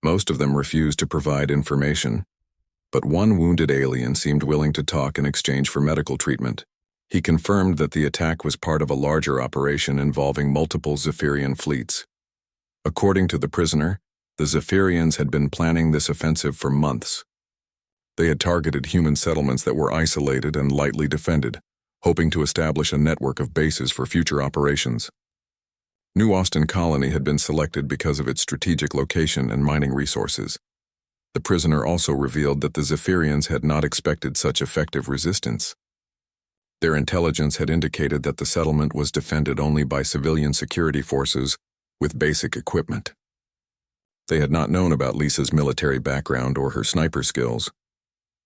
S1: Most of them refused to provide information, but one wounded alien seemed willing to talk in exchange for medical treatment. He confirmed that the attack was part of a larger operation involving multiple Zephyrian fleets. According to the prisoner, the Zephyrians had been planning this offensive for months. They had targeted human settlements that were isolated and lightly defended, hoping to establish a network of bases for future operations. New Austin Colony had been selected because of its strategic location and mining resources. The prisoner also revealed that the Zephyrians had not expected such effective resistance. Their intelligence had indicated that the settlement was defended only by civilian security forces with basic equipment. They had not known about Lisa's military background or her sniper skills.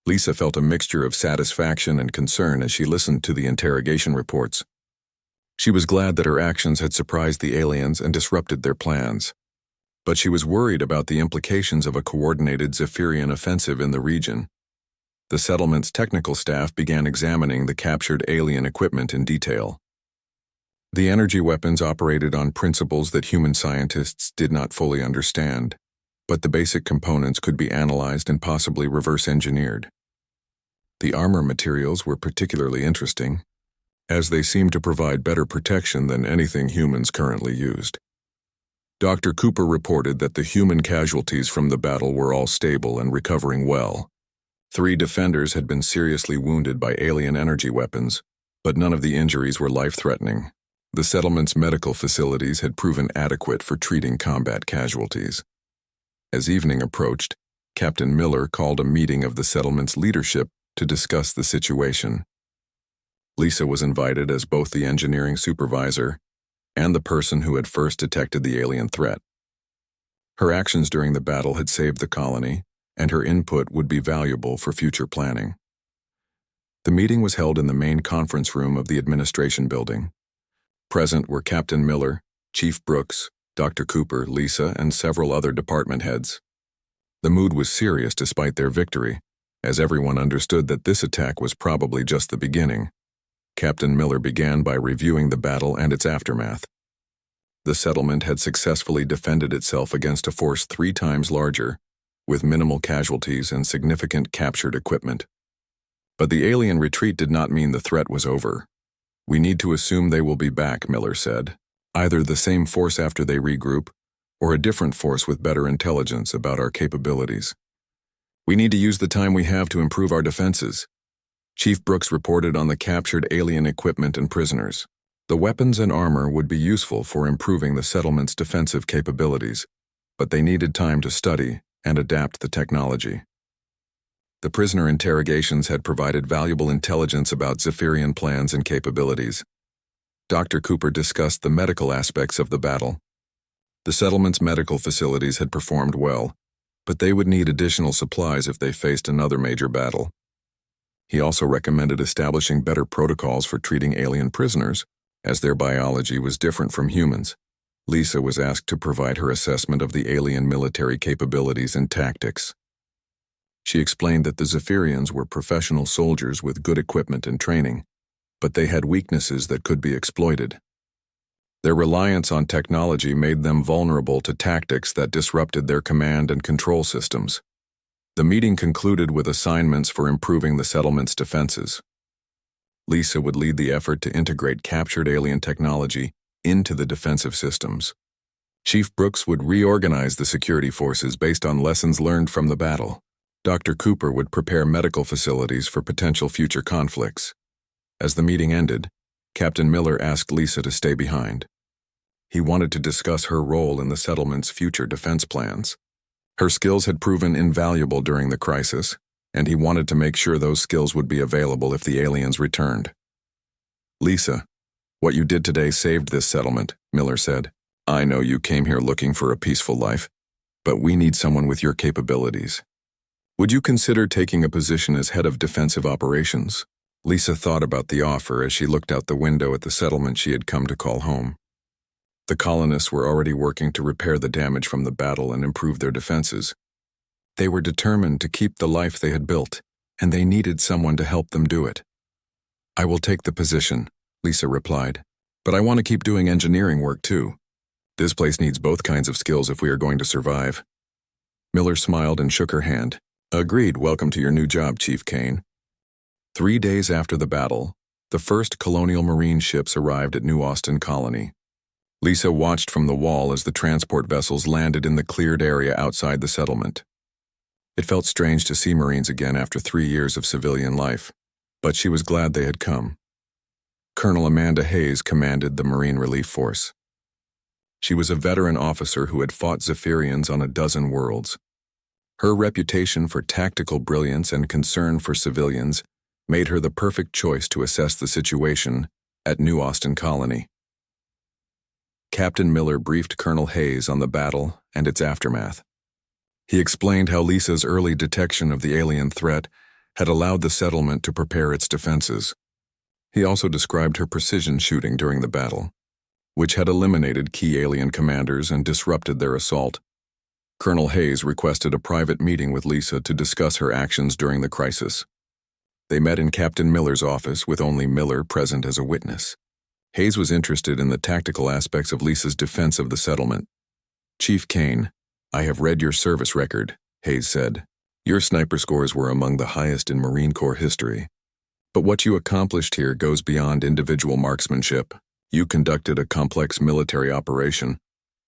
S1: Lisa felt a mixture of satisfaction and concern as she listened to the interrogation reports. She was glad that her actions had surprised the aliens and disrupted their plans, but she was worried about the implications of a coordinated Zephyrian offensive in the region. The settlement's technical staff began examining the captured alien equipment in detail. The energy weapons operated on principles that human scientists did not fully understand, but the basic components could be analyzed and possibly reverse-engineered. The armor materials were particularly interesting, as they seemed to provide better protection than anything humans currently used. Dr. Cooper reported that the human casualties from the battle were all stable and recovering well. 3 defenders had been seriously wounded by alien energy weapons, but none of the injuries were life-threatening. The settlement's medical facilities had proven adequate for treating combat casualties. As evening approached, Captain Miller called a meeting of the settlement's leadership to discuss the situation. Lisa was invited as both the engineering supervisor and the person who had first detected the alien threat. Her actions during the battle had saved the colony, and her input would be valuable for future planning. The meeting was held in the main conference room of the administration building. Present were Captain Miller, Chief Brooks, Dr. Cooper, Lisa, and several other department heads. The mood was serious despite their victory, as everyone understood that this attack was probably just the beginning. Captain Miller began by reviewing the battle and its aftermath. The settlement had successfully defended itself against a force 3 times larger, with minimal casualties and significant captured equipment. But the alien retreat did not mean the threat was over. "We need to assume they will be back," Miller said. "Either the same force after they regroup, or a different force with better intelligence about our capabilities. We need to use the time we have to improve our defenses." Chief Brooks reported on the captured alien equipment and prisoners. The weapons and armor would be useful for improving the settlement's defensive capabilities, but they needed time to study and adapt the technology. The prisoner interrogations had provided valuable intelligence about Zephyrian plans and capabilities. Dr. Cooper discussed the medical aspects of the battle. The settlement's medical facilities had performed well, but they would need additional supplies if they faced another major battle. He also recommended establishing better protocols for treating alien prisoners, as their biology was different from humans. Lisa was asked to provide her assessment of the alien military capabilities and tactics. She explained that the Zephyrians were professional soldiers with good equipment and training, but they had weaknesses that could be exploited. Their reliance on technology made them vulnerable to tactics that disrupted their command and control systems. The meeting concluded with assignments for improving the settlement's defenses. Lisa would lead the effort to integrate captured alien technology into the defensive systems. Chief Brooks would reorganize the security forces based on lessons learned from the battle. Dr. Cooper would prepare medical facilities for potential future conflicts. As the meeting ended, Captain Miller asked Lisa to stay behind. He wanted to discuss her role in the settlement's future defense plans. Her skills had proven invaluable during the crisis, and he wanted to make sure those skills would be available if the aliens returned. "Lisa, what you did today saved this settlement," Miller said. "I know you came here looking for a peaceful life, but we need someone with your capabilities. Would you consider taking a position as head of defensive operations?" Lisa thought about the offer as she looked out the window at the settlement she had come to call home. The colonists were already working to repair the damage from the battle and improve their defenses. They were determined to keep the life they had built, and they needed someone to help them do it. "I will take the position," Lisa replied, "but I want to keep doing engineering work too. This place needs both kinds of skills if we are going to survive." Miller smiled and shook her hand. "Agreed. Welcome to your new job, Chief Kane." 3 days after the battle, the first colonial marine ships arrived at New Austin Colony. Lisa watched from the wall as the transport vessels landed in the cleared area outside the settlement. It felt strange to see Marines again after 3 years of civilian life, but she was glad they had come. Colonel Amanda Hayes commanded the Marine Relief Force. She was a veteran officer who had fought Zephyrians on a dozen worlds. Her reputation for tactical brilliance and concern for civilians made her the perfect choice to assess the situation at New Austin Colony. Captain Miller briefed Colonel Hayes on the battle and its aftermath. He explained how Lisa's early detection of the alien threat had allowed the settlement to prepare its defenses. He also described her precision shooting during the battle, which had eliminated key alien commanders and disrupted their assault. Colonel Hayes requested a private meeting with Lisa to discuss her actions during the crisis. They met in Captain Miller's office with only Miller present as a witness. Hayes was interested in the tactical aspects of Lisa's defense of the settlement. "Chief Kane, I have read your service record," Hayes said. "Your sniper scores were among the highest in Marine Corps history. But what you accomplished here goes beyond individual marksmanship. You conducted a complex military operation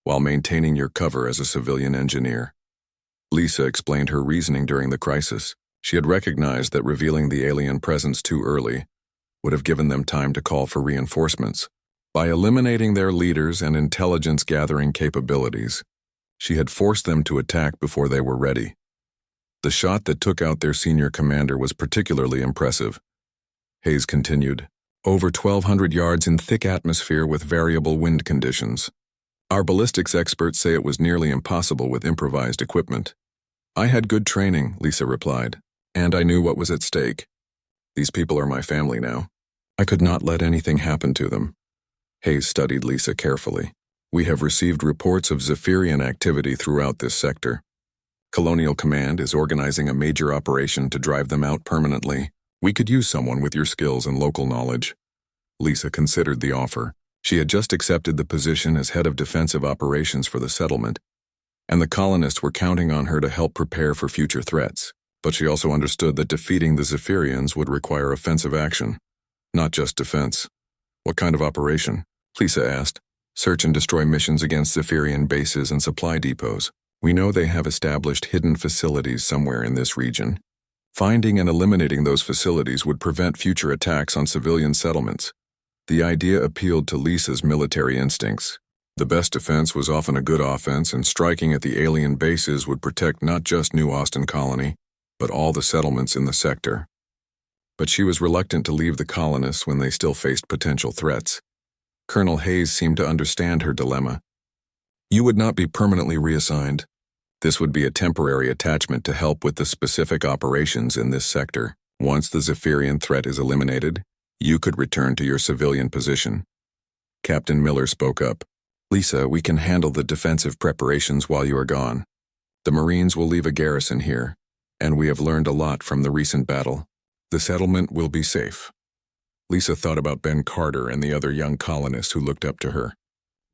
S1: while maintaining your cover as a civilian engineer." Lisa explained her reasoning during the crisis. She had recognized that revealing the alien presence too early would have given them time to call for reinforcements. By eliminating their leaders and intelligence-gathering capabilities, she had forced them to attack before they were ready. The shot that took out their senior commander was particularly impressive. Hayes continued, "Over 1,200 yards in thick atmosphere with variable wind conditions. Our ballistics experts say it was nearly impossible with improvised equipment." "I had good training," Lisa replied, "and I knew what was at stake. These people are my family now. I could not let anything happen to them." Hayes studied Lisa carefully. "We have received reports of Zephyrian activity throughout this sector. Colonial Command is organizing a major operation to drive them out permanently. We could use someone with your skills and local knowledge." Lisa considered the offer. She had just accepted the position as head of defensive operations for the settlement, and the colonists were counting on her to help prepare for future threats. But she also understood that defeating the Zephyrians would require offensive action, not just defense. "What kind of operation?" Lisa asked. "Search and destroy missions against Zephyrian bases and supply depots. We know they have established hidden facilities somewhere in this region. Finding and eliminating those facilities would prevent future attacks on civilian settlements." The idea appealed to Lisa's military instincts. The best defense was often a good offense, and striking at the alien bases would protect not just New Austin Colony, but all the settlements in the sector. But she was reluctant to leave the colonists when they still faced potential threats. Colonel Hayes seemed to understand her dilemma. You would not be permanently reassigned. This would be a temporary attachment to help with the specific operations in this sector. Once the Zephyrian threat is eliminated, you could return to your civilian position. Captain Miller spoke up. Lisa, we can handle the defensive preparations while you are gone. The Marines will leave a garrison here, and we have learned a lot from the recent battle. The settlement will be safe. Lisa thought about Ben Carter and the other young colonists who looked up to her.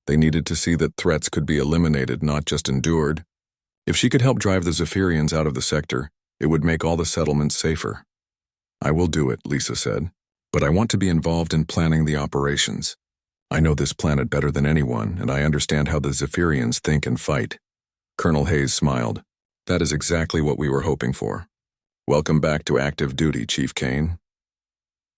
S1: They needed to see that threats could be eliminated, not just endured. If she could help drive the Zephyrians out of the sector, it would make all the settlements safer. I will do it, Lisa said, but I want to be involved in planning the operations. I know this planet better than anyone, and I understand how the Zephyrians think and fight. Colonel Hayes smiled. That is exactly what we were hoping for. Welcome back to active duty, Chief Kane.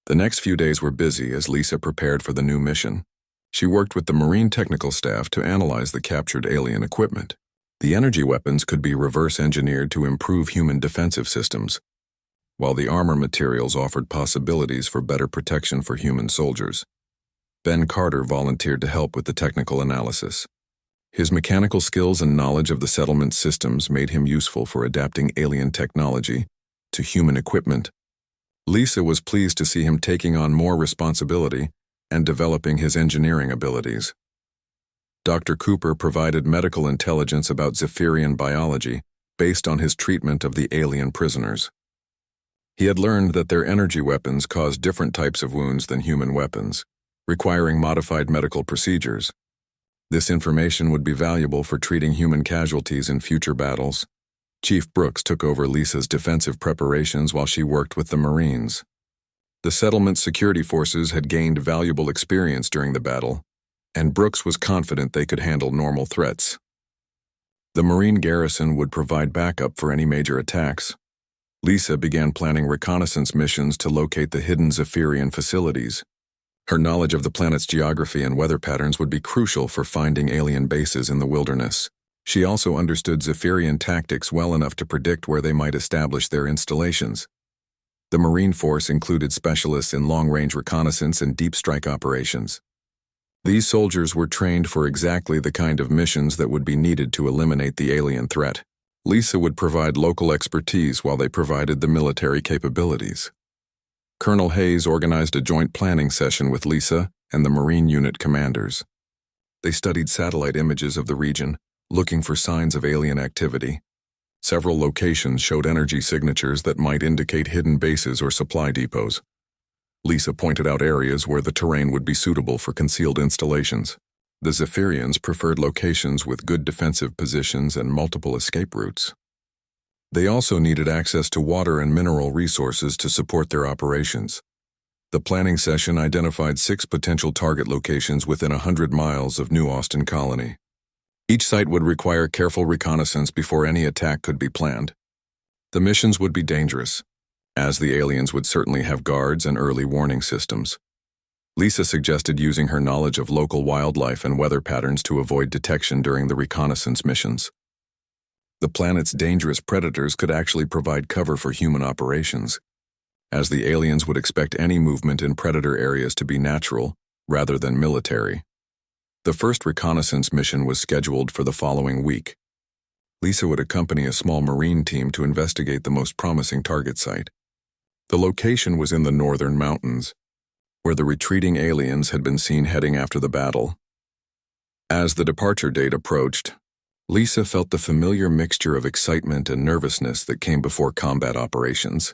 S1: The next few days were busy as Lisa prepared for the new mission. She worked with the Marine technical staff to analyze the captured alien equipment. The energy weapons could be reverse engineered to improve human defensive systems, while the armor materials offered possibilities for better protection for human soldiers. Ben Carter volunteered to help with the technical analysis. His mechanical skills and knowledge of the settlement systems made him useful for adapting alien technology to human equipment. Lisa was pleased to see him taking on more responsibility and developing his engineering abilities. Dr. Cooper provided medical intelligence about Zephyrian biology based on his treatment of the alien prisoners. He had learned that their energy weapons caused different types of wounds than human weapons, requiring modified medical procedures. This information would be valuable for treating human casualties in future battles. Chief Brooks took over Lisa's defensive preparations while she worked with the Marines. The settlement security forces had gained valuable experience during the battle, and Brooks was confident they could handle normal threats. The Marine garrison would provide backup for any major attacks. Lisa began planning reconnaissance missions to locate the hidden Zephyrian facilities. Her knowledge of the planet's geography and weather patterns would be crucial for finding alien bases in the wilderness. She also understood Zephyrian tactics well enough to predict where they might establish their installations. The Marine Force included specialists in long-range reconnaissance and deep strike operations. These soldiers were trained for exactly the kind of missions that would be needed to eliminate the alien threat. Lisa would provide local expertise while they provided the military capabilities. Colonel Hayes organized a joint planning session with Lisa and the Marine unit commanders. They studied satellite images of the region, looking for signs of alien activity. Several locations showed energy signatures that might indicate hidden bases or supply depots. Lisa pointed out areas where the terrain would be suitable for concealed installations. The Zephyrians preferred locations with good defensive positions and multiple escape routes. They also needed access to water and mineral resources to support their operations. The planning session identified 6 potential target locations within 100 miles of New Austin Colony. Each site would require careful reconnaissance before any attack could be planned. The missions would be dangerous, as the aliens would certainly have guards and early warning systems. Lisa suggested using her knowledge of local wildlife and weather patterns to avoid detection during the reconnaissance missions. The planet's dangerous predators could actually provide cover for human operations, as the aliens would expect any movement in predator areas to be natural rather than military. The first reconnaissance mission was scheduled for the following week. Lisa would accompany a small Marine team to investigate the most promising target site. The location was in the northern mountains, where the retreating aliens had been seen heading after the battle. As the departure date approached, Lisa felt the familiar mixture of excitement and nervousness that came before combat operations.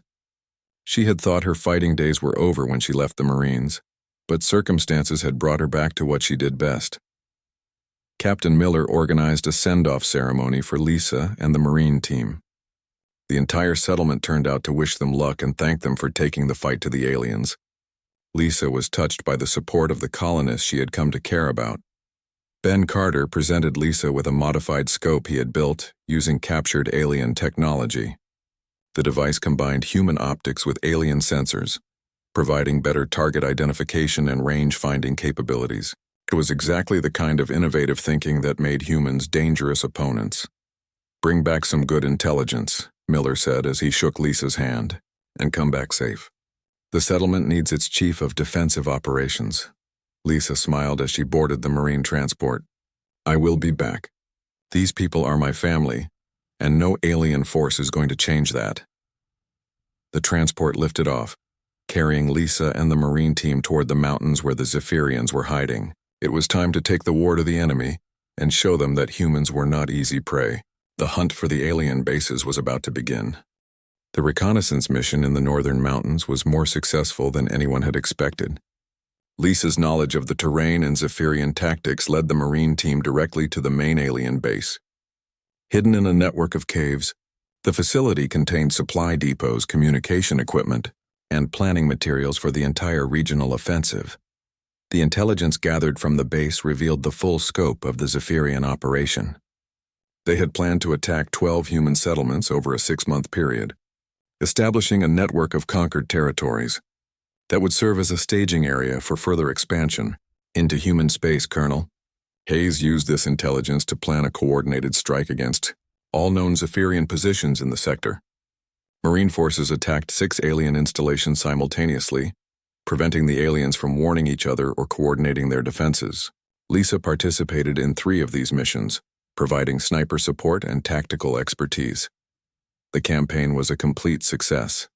S1: She had thought her fighting days were over when she left the Marines, but circumstances had brought her back to what she did best. Captain Miller organized a send-off ceremony for Lisa and the Marine team. The entire settlement turned out to wish them luck and thank them for taking the fight to the aliens. Lisa was touched by the support of the colonists she had come to care about. Ben Carter presented Lisa with a modified scope he had built using captured alien technology. The device combined human optics with alien sensors, providing better target identification and range-finding capabilities. It was exactly the kind of innovative thinking that made humans dangerous opponents. "Bring back some good intelligence," Miller said as he shook Lisa's hand, "and come back safe. The settlement needs its chief of defensive operations." Lisa smiled as she boarded the marine transport. "I will be back. These people are my family, and no alien force is going to change that." The transport lifted off, carrying Lisa and the marine team toward the mountains where the Zephyrians were hiding. It was time to take the war to the enemy and show them that humans were not easy prey. The hunt for the alien bases was about to begin. The reconnaissance mission in the northern mountains was more successful than anyone had expected. Lisa's knowledge of the terrain and Zephyrian tactics led the marine team directly to the main alien base. Hidden in a network of caves, the facility contained supply depots, communication equipment, and planning materials for the entire regional offensive. The intelligence gathered from the base revealed the full scope of the Zephyrian operation. They had planned to attack 12 human settlements over a 6-month period, establishing a network of conquered territories that would serve as a staging area for further expansion into human space. Colonel Hayes used this intelligence to plan a coordinated strike against all known Zephyrian positions in the sector. Marine forces attacked 6 alien installations simultaneously, preventing the aliens from warning each other or coordinating their defenses. Lisa participated in 3 of these missions, providing sniper support and tactical expertise. The campaign was a complete success.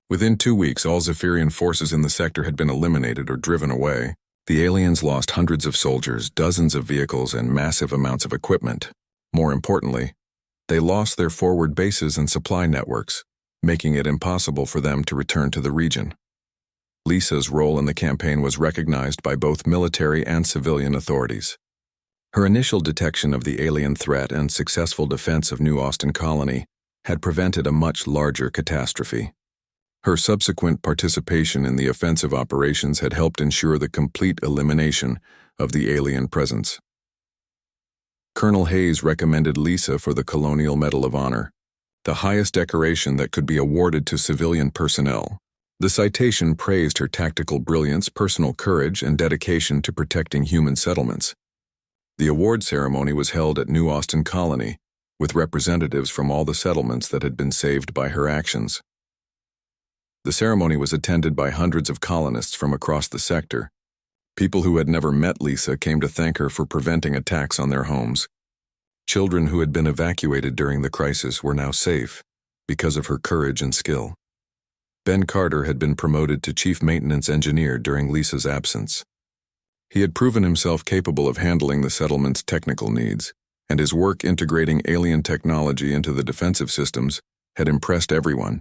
S1: Within 2 weeks, all Zephyrian forces in the sector had been eliminated or driven away. The aliens lost hundreds of soldiers, dozens of vehicles, and massive amounts of equipment. More importantly, they lost their forward bases and supply networks, making it impossible for them to return to the region. Lisa's role in the campaign was recognized by both military and civilian authorities. Her initial detection of the alien threat and successful defense of New Austin Colony had prevented a much larger catastrophe. Her subsequent participation in the offensive operations had helped ensure the complete elimination of the alien presence. Colonel Hayes recommended Lisa for the Colonial Medal of Honor, the highest decoration that could be awarded to civilian personnel. The citation praised her tactical brilliance, personal courage, and dedication to protecting human settlements. The award ceremony was held at New Austin Colony, with representatives from all the settlements that had been saved by her actions. The ceremony was attended by hundreds of colonists from across the sector. People who had never met Lisa came to thank her for preventing attacks on their homes. Children who had been evacuated during the crisis were now safe because of her courage and skill. Ben Carter had been promoted to chief maintenance engineer during Lisa's absence. He had proven himself capable of handling the settlement's technical needs, and his work integrating alien technology into the defensive systems had impressed everyone.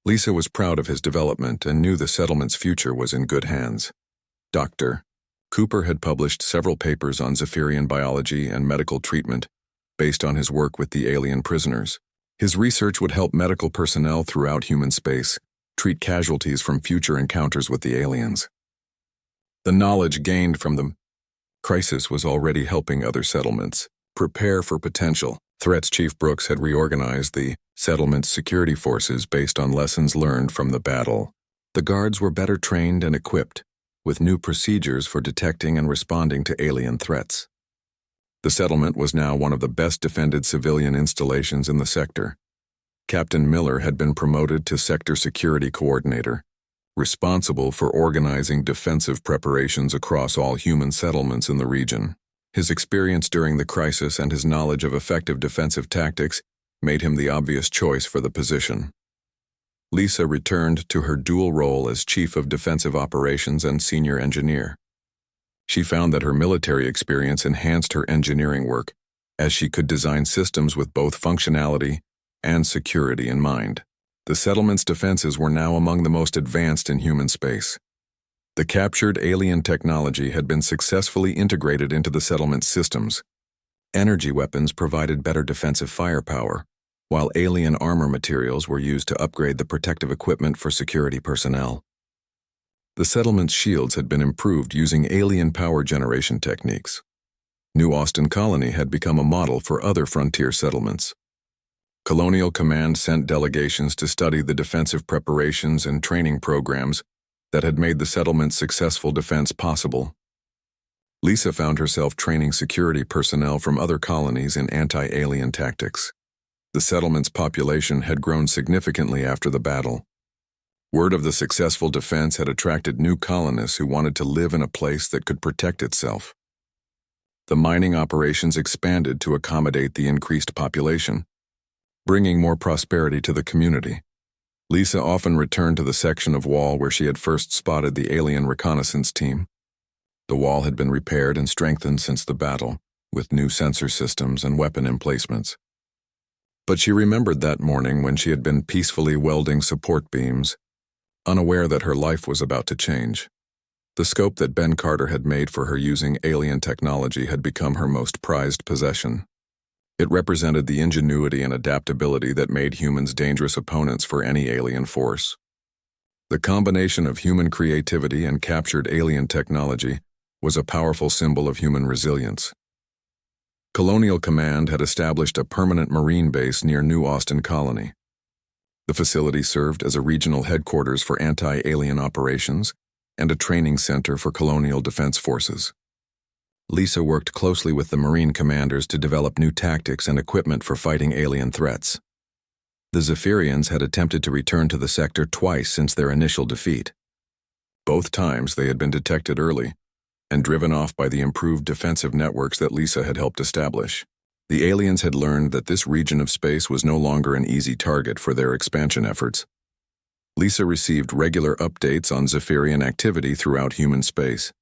S1: Lisa was proud of his development and knew the settlement's future was in good hands. Dr. Cooper had published several papers on Zephyrian biology and medical treatment based on his work with the alien prisoners. His research would help medical personnel throughout human space treat casualties from future encounters with the aliens. The knowledge gained from the crisis was already helping other settlements prepare for potential threats. Chief Brooks had reorganized the settlement's security forces based on lessons learned from the battle. The guards were better trained and equipped, with new procedures for detecting and responding to alien threats. The settlement was now one of the best defended civilian installations in the sector. Captain Miller had been promoted to Sector Security Coordinator, responsible for organizing defensive preparations across all human settlements in the region. His experience during the crisis and his knowledge of effective defensive tactics made him the obvious choice for the position. Lisa returned to her dual role as Chief of Defensive Operations and Senior Engineer. She found that her military experience enhanced her engineering work, as she could design systems with both functionality and security in mind. The settlement's defenses were now among the most advanced in human space. The captured alien technology had been successfully integrated into the settlement's systems. Energy weapons provided better defensive firepower, while alien armor materials were used to upgrade the protective equipment for security personnel. The settlement's shields had been improved using alien power generation techniques. New Austin Colony had become a model for other frontier settlements. Colonial Command sent delegations to study the defensive preparations and training programs that had made the settlement's successful defense possible. Lisa found herself training security personnel from other colonies in anti-alien tactics. The settlement's population had grown significantly after the battle. Word of the successful defense had attracted new colonists who wanted to live in a place that could protect itself. The mining operations expanded to accommodate the increased population, bringing more prosperity to the community. Lisa often returned to the section of wall where she had first spotted the alien reconnaissance team. The wall had been repaired and strengthened since the battle, with new sensor systems and weapon emplacements. But she remembered that morning when she had been peacefully welding support beams, unaware that her life was about to change. The scope that Ben Carter had made for her using alien technology had become her most prized possession. It represented the ingenuity and adaptability that made humans dangerous opponents for any alien force. The combination of human creativity and captured alien technology was a powerful symbol of human resilience. Colonial Command had established a permanent Marine base near New Austin Colony. The facility served as a regional headquarters for anti-alien operations and a training center for colonial defense forces. Lisa worked closely with the Marine commanders to develop new tactics and equipment for fighting alien threats. The Zephyrians had attempted to return to the sector twice since their initial defeat. Both times they had been detected early and driven off by the improved defensive networks that Lisa had helped establish. The aliens had learned that this region of space was no longer an easy target for their expansion efforts. Lisa received regular updates on Zephyrian activity throughout human space.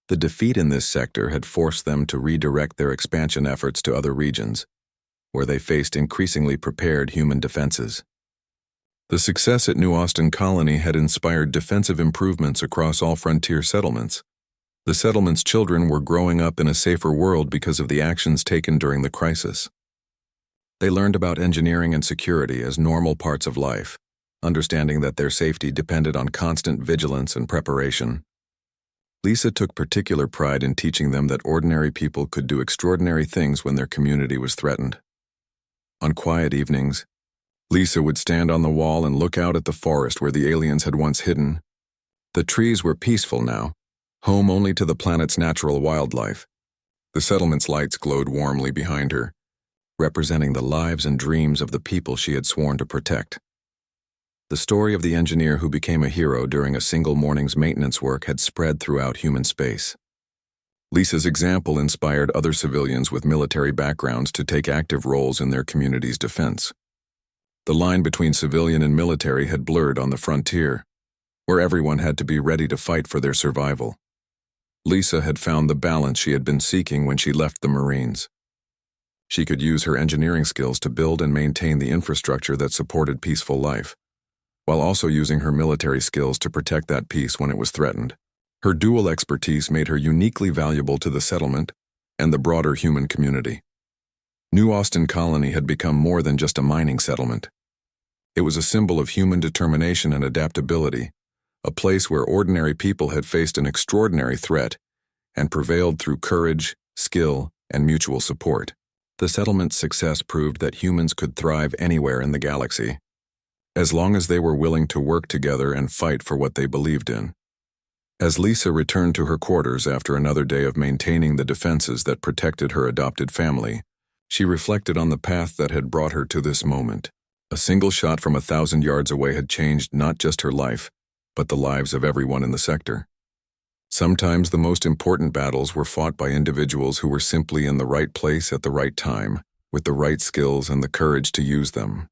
S1: The defeat in this sector had forced them to redirect their expansion efforts to other regions, where they faced increasingly prepared human defenses. The success at New Austin Colony had inspired defensive improvements across all frontier settlements. The settlement's children were growing up in a safer world because of the actions taken during the crisis. They learned about engineering and security as normal parts of life, understanding that their safety depended on constant vigilance and preparation. Lisa took particular pride in teaching them that ordinary people could do extraordinary things when their community was threatened. On quiet evenings, Lisa would stand on the wall and look out at the forest where the aliens had once hidden. The trees were peaceful now, home only to the planet's natural wildlife. The settlement's lights glowed warmly behind her, representing the lives and dreams of the people she had sworn to protect. The story of the engineer who became a hero during a single morning's maintenance work had spread throughout human space. Lisa's example inspired other civilians with military backgrounds to take active roles in their community's defense. The line between civilian and military had blurred on the frontier, where everyone had to be ready to fight for their survival. Lisa had found the balance she had been seeking when she left the Marines. She could use her engineering skills to build and maintain the infrastructure that supported peaceful life, while also using her military skills to protect that peace when it was threatened. Her dual expertise made her uniquely valuable to the settlement and the broader human community. New Austin Colony had become more than just a mining settlement. It was a symbol of human determination and adaptability, a place where ordinary people had faced an extraordinary threat and prevailed through courage, skill, and mutual support. The settlement's success proved that humans could thrive anywhere in the galaxy, as long as they were willing to work together and fight for what they believed in. As Lisa returned to her quarters after another day of maintaining the defenses that protected her adopted family, she reflected on the path that had brought her to this moment. A single shot from 1,000 yards away had changed not just her life, but the lives of everyone in the sector. Sometimes the most important battles were fought by individuals who were simply in the right place at the right time, with the right skills and the courage to use them.